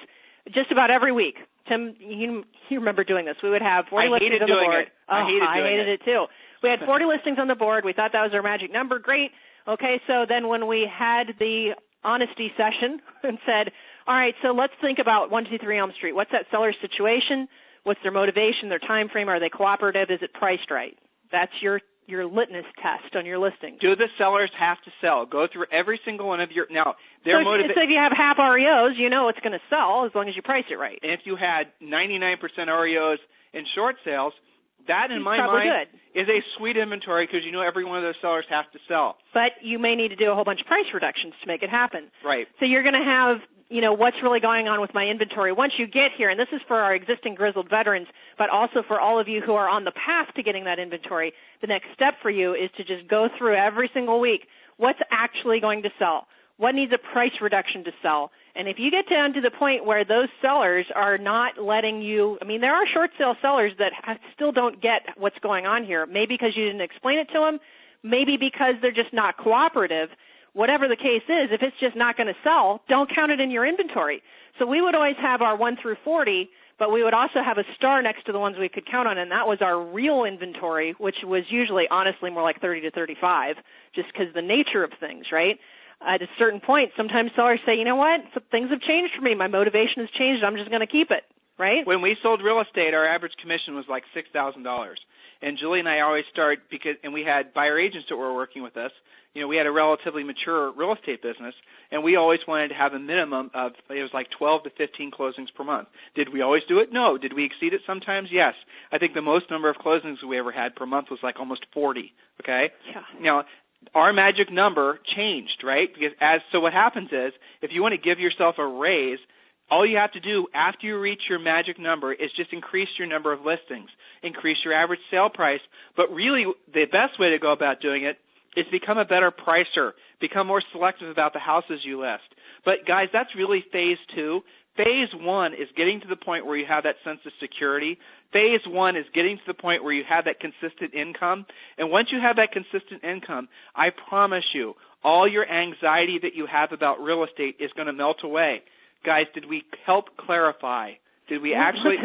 just about every week. Tim, you remember doing this. We would have 40 listings on the board. I hated it too. We had 40 listings on the board. We thought that was our magic number. Great. Okay, so then when we had the honesty session and said, all right, so let's think about 123 Elm Street. What's that seller's situation? What's their motivation, their time frame? Are they cooperative? Is it priced right? That's your litmus test on your listing. Do the sellers have to sell? Go through every single one of your – now, their motivation. So if you have half REOs, you know it's going to sell as long as you price it right. And if you had 99% REOs in short sales, that in my mind is a sweet inventory because every one of those sellers has to sell. But you may need to do a whole bunch of price reductions to make it happen. Right. So you're going to have – what's really going on with my inventory. Once you get here, and this is for our existing grizzled veterans, but also for all of you who are on the path to getting that inventory, the next step for you is to just go through every single week what's actually going to sell, what needs a price reduction to sell. And if you get down to the point where those sellers are not letting you, there are short sale sellers that still don't get what's going on here, maybe because you didn't explain it to them, maybe because they're just not cooperative. Whatever the case is, if it's just not going to sell, don't count it in your inventory. So we would always have our 1 through 40, but we would also have a star next to the ones we could count on, and that was our real inventory, which was usually, honestly, more like 30 to 35, just because the nature of things, right? At a certain point, sometimes sellers say, you know what, so things have changed for me. My motivation has changed. I'm just going to keep it, right? When we sold real estate, our average commission was like $6,000. And Julie and I always start and we had buyer agents that were working with us. We had a relatively mature real estate business, and we always wanted to have a minimum of, it was like 12 to 15 closings per month. Did we always do it? No. Did we exceed it sometimes? Yes. I think the most number of closings we ever had per month was like almost 40, okay? Yeah. Now, our magic number changed, right? So what happens is, if you want to give yourself a raise, all you have to do after you reach your magic number is just increase your number of listings, increase your average sale price. But really, the best way to go about doing it is become a better pricer, become more selective about the houses you list. But, guys, that's really phase 2. Phase 1 is getting to the point where you have that sense of security. Phase 1 is getting to the point where you have that consistent income. And once you have that consistent income, I promise you, all your anxiety that you have about real estate is going to melt away. Guys, did we help clarify? Did we actually?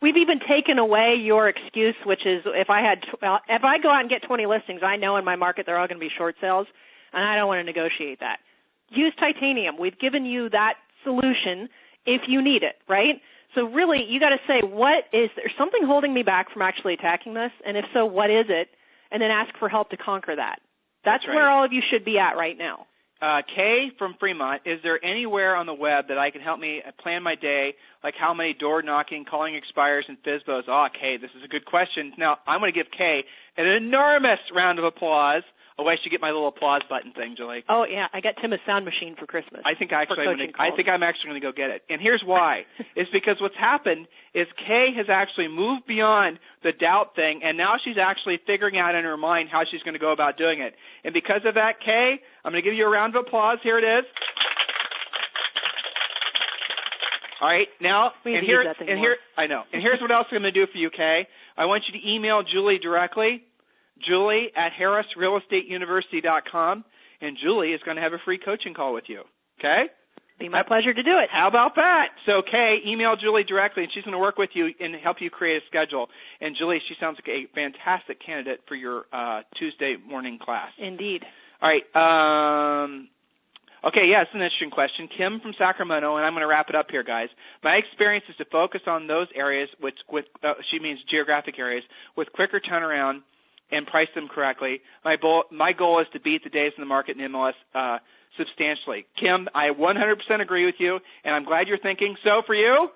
We've even taken away your excuse, which is if I go out and get 20 listings, I know in my market they're all going to be short sales, and I don't want to negotiate that. Use titanium. We've given you that solution if you need it, right? So really, you got to say, is there something holding me back from actually attacking this? And if so, what is it? And then ask for help to conquer that. That's right. where all of you should be at right now. Kay from Fremont, is there anywhere on the web that I can help me plan my day, like how many door knocking, calling expires, and FSBOs? Kay, this is a good question. Now, I'm going to give Kay an enormous round of applause. Oh, I should get my little applause button thing, Julie. Oh, yeah. I got Tim a sound machine for Christmas. I think I'm actually going to go get it. And here's why. It's because what's happened is Kay has actually moved beyond the doubt thing, and now she's actually figuring out in her mind how she's going to go about doing it. And because of that, Kay, I'm going to give you a round of applause. Here it is. All right, now, and here's what else I'm going to do for you, Kay. I want you to email Julie directly, Julie@HarrisRealEstateUniversity.com, and Julie is going to have a free coaching call with you. Okay? Be my pleasure to do it. How about that? So, Kay, email Julie directly, and she's going to work with you and help you create a schedule. And Julie, she sounds like a fantastic candidate for your Tuesday morning class. Indeed. All right. Okay, yeah, it's an interesting question. Kim from Sacramento, and I'm going to wrap it up here, guys. My experience is to focus on those areas, she means geographic areas, with quicker turnaround and price them correctly. My goal is to beat the days in the market in MLS substantially. Kim, I 100% agree with you, and I'm glad you're thinking so for you. All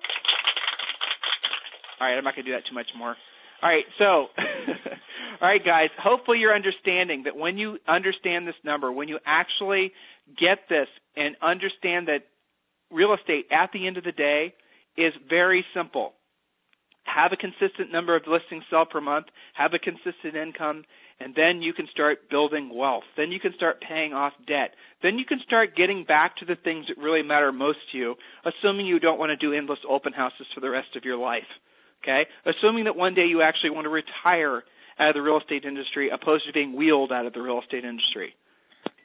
right, I'm not going to do that too much more. All right, so, all right, guys, hopefully you're understanding that when you understand this number, when you actually get this and understand that real estate at the end of the day is very simple. Have a consistent number of listings sell per month, have a consistent income, and then you can start building wealth. Then you can start paying off debt. Then you can start getting back to the things that really matter most to you, assuming you don't want to do endless open houses for the rest of your life. Okay? Assuming that one day you actually want to retire out of the real estate industry opposed to being wheeled out of the real estate industry.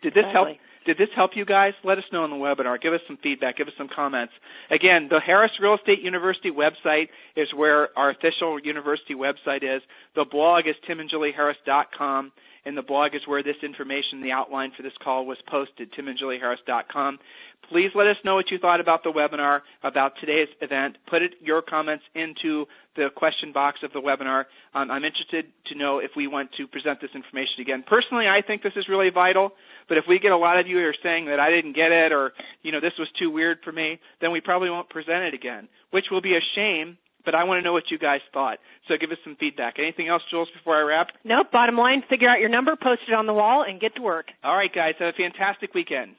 Did this help? Did this help you guys? Let us know in the webinar. Give us some feedback. Give us some comments. Again, the Harris Real Estate University website is where our official university website is. The blog is timandjulieharris.com, and the blog is where this information, the outline for this call, was posted, timandjulieharris.com. Please let us know what you thought about the webinar, about today's event. Put your comments into the question box of the webinar. I'm interested to know if we want to present this information again. Personally, I think this is really vital, but if we get a lot of you who are saying that I didn't get it or, this was too weird for me, then we probably won't present it again, which will be a shame, but I want to know what you guys thought. So give us some feedback. Anything else, Jules, before I wrap? Nope. Bottom line, figure out your number, post it on the wall, and get to work. All right, guys. Have a fantastic weekend.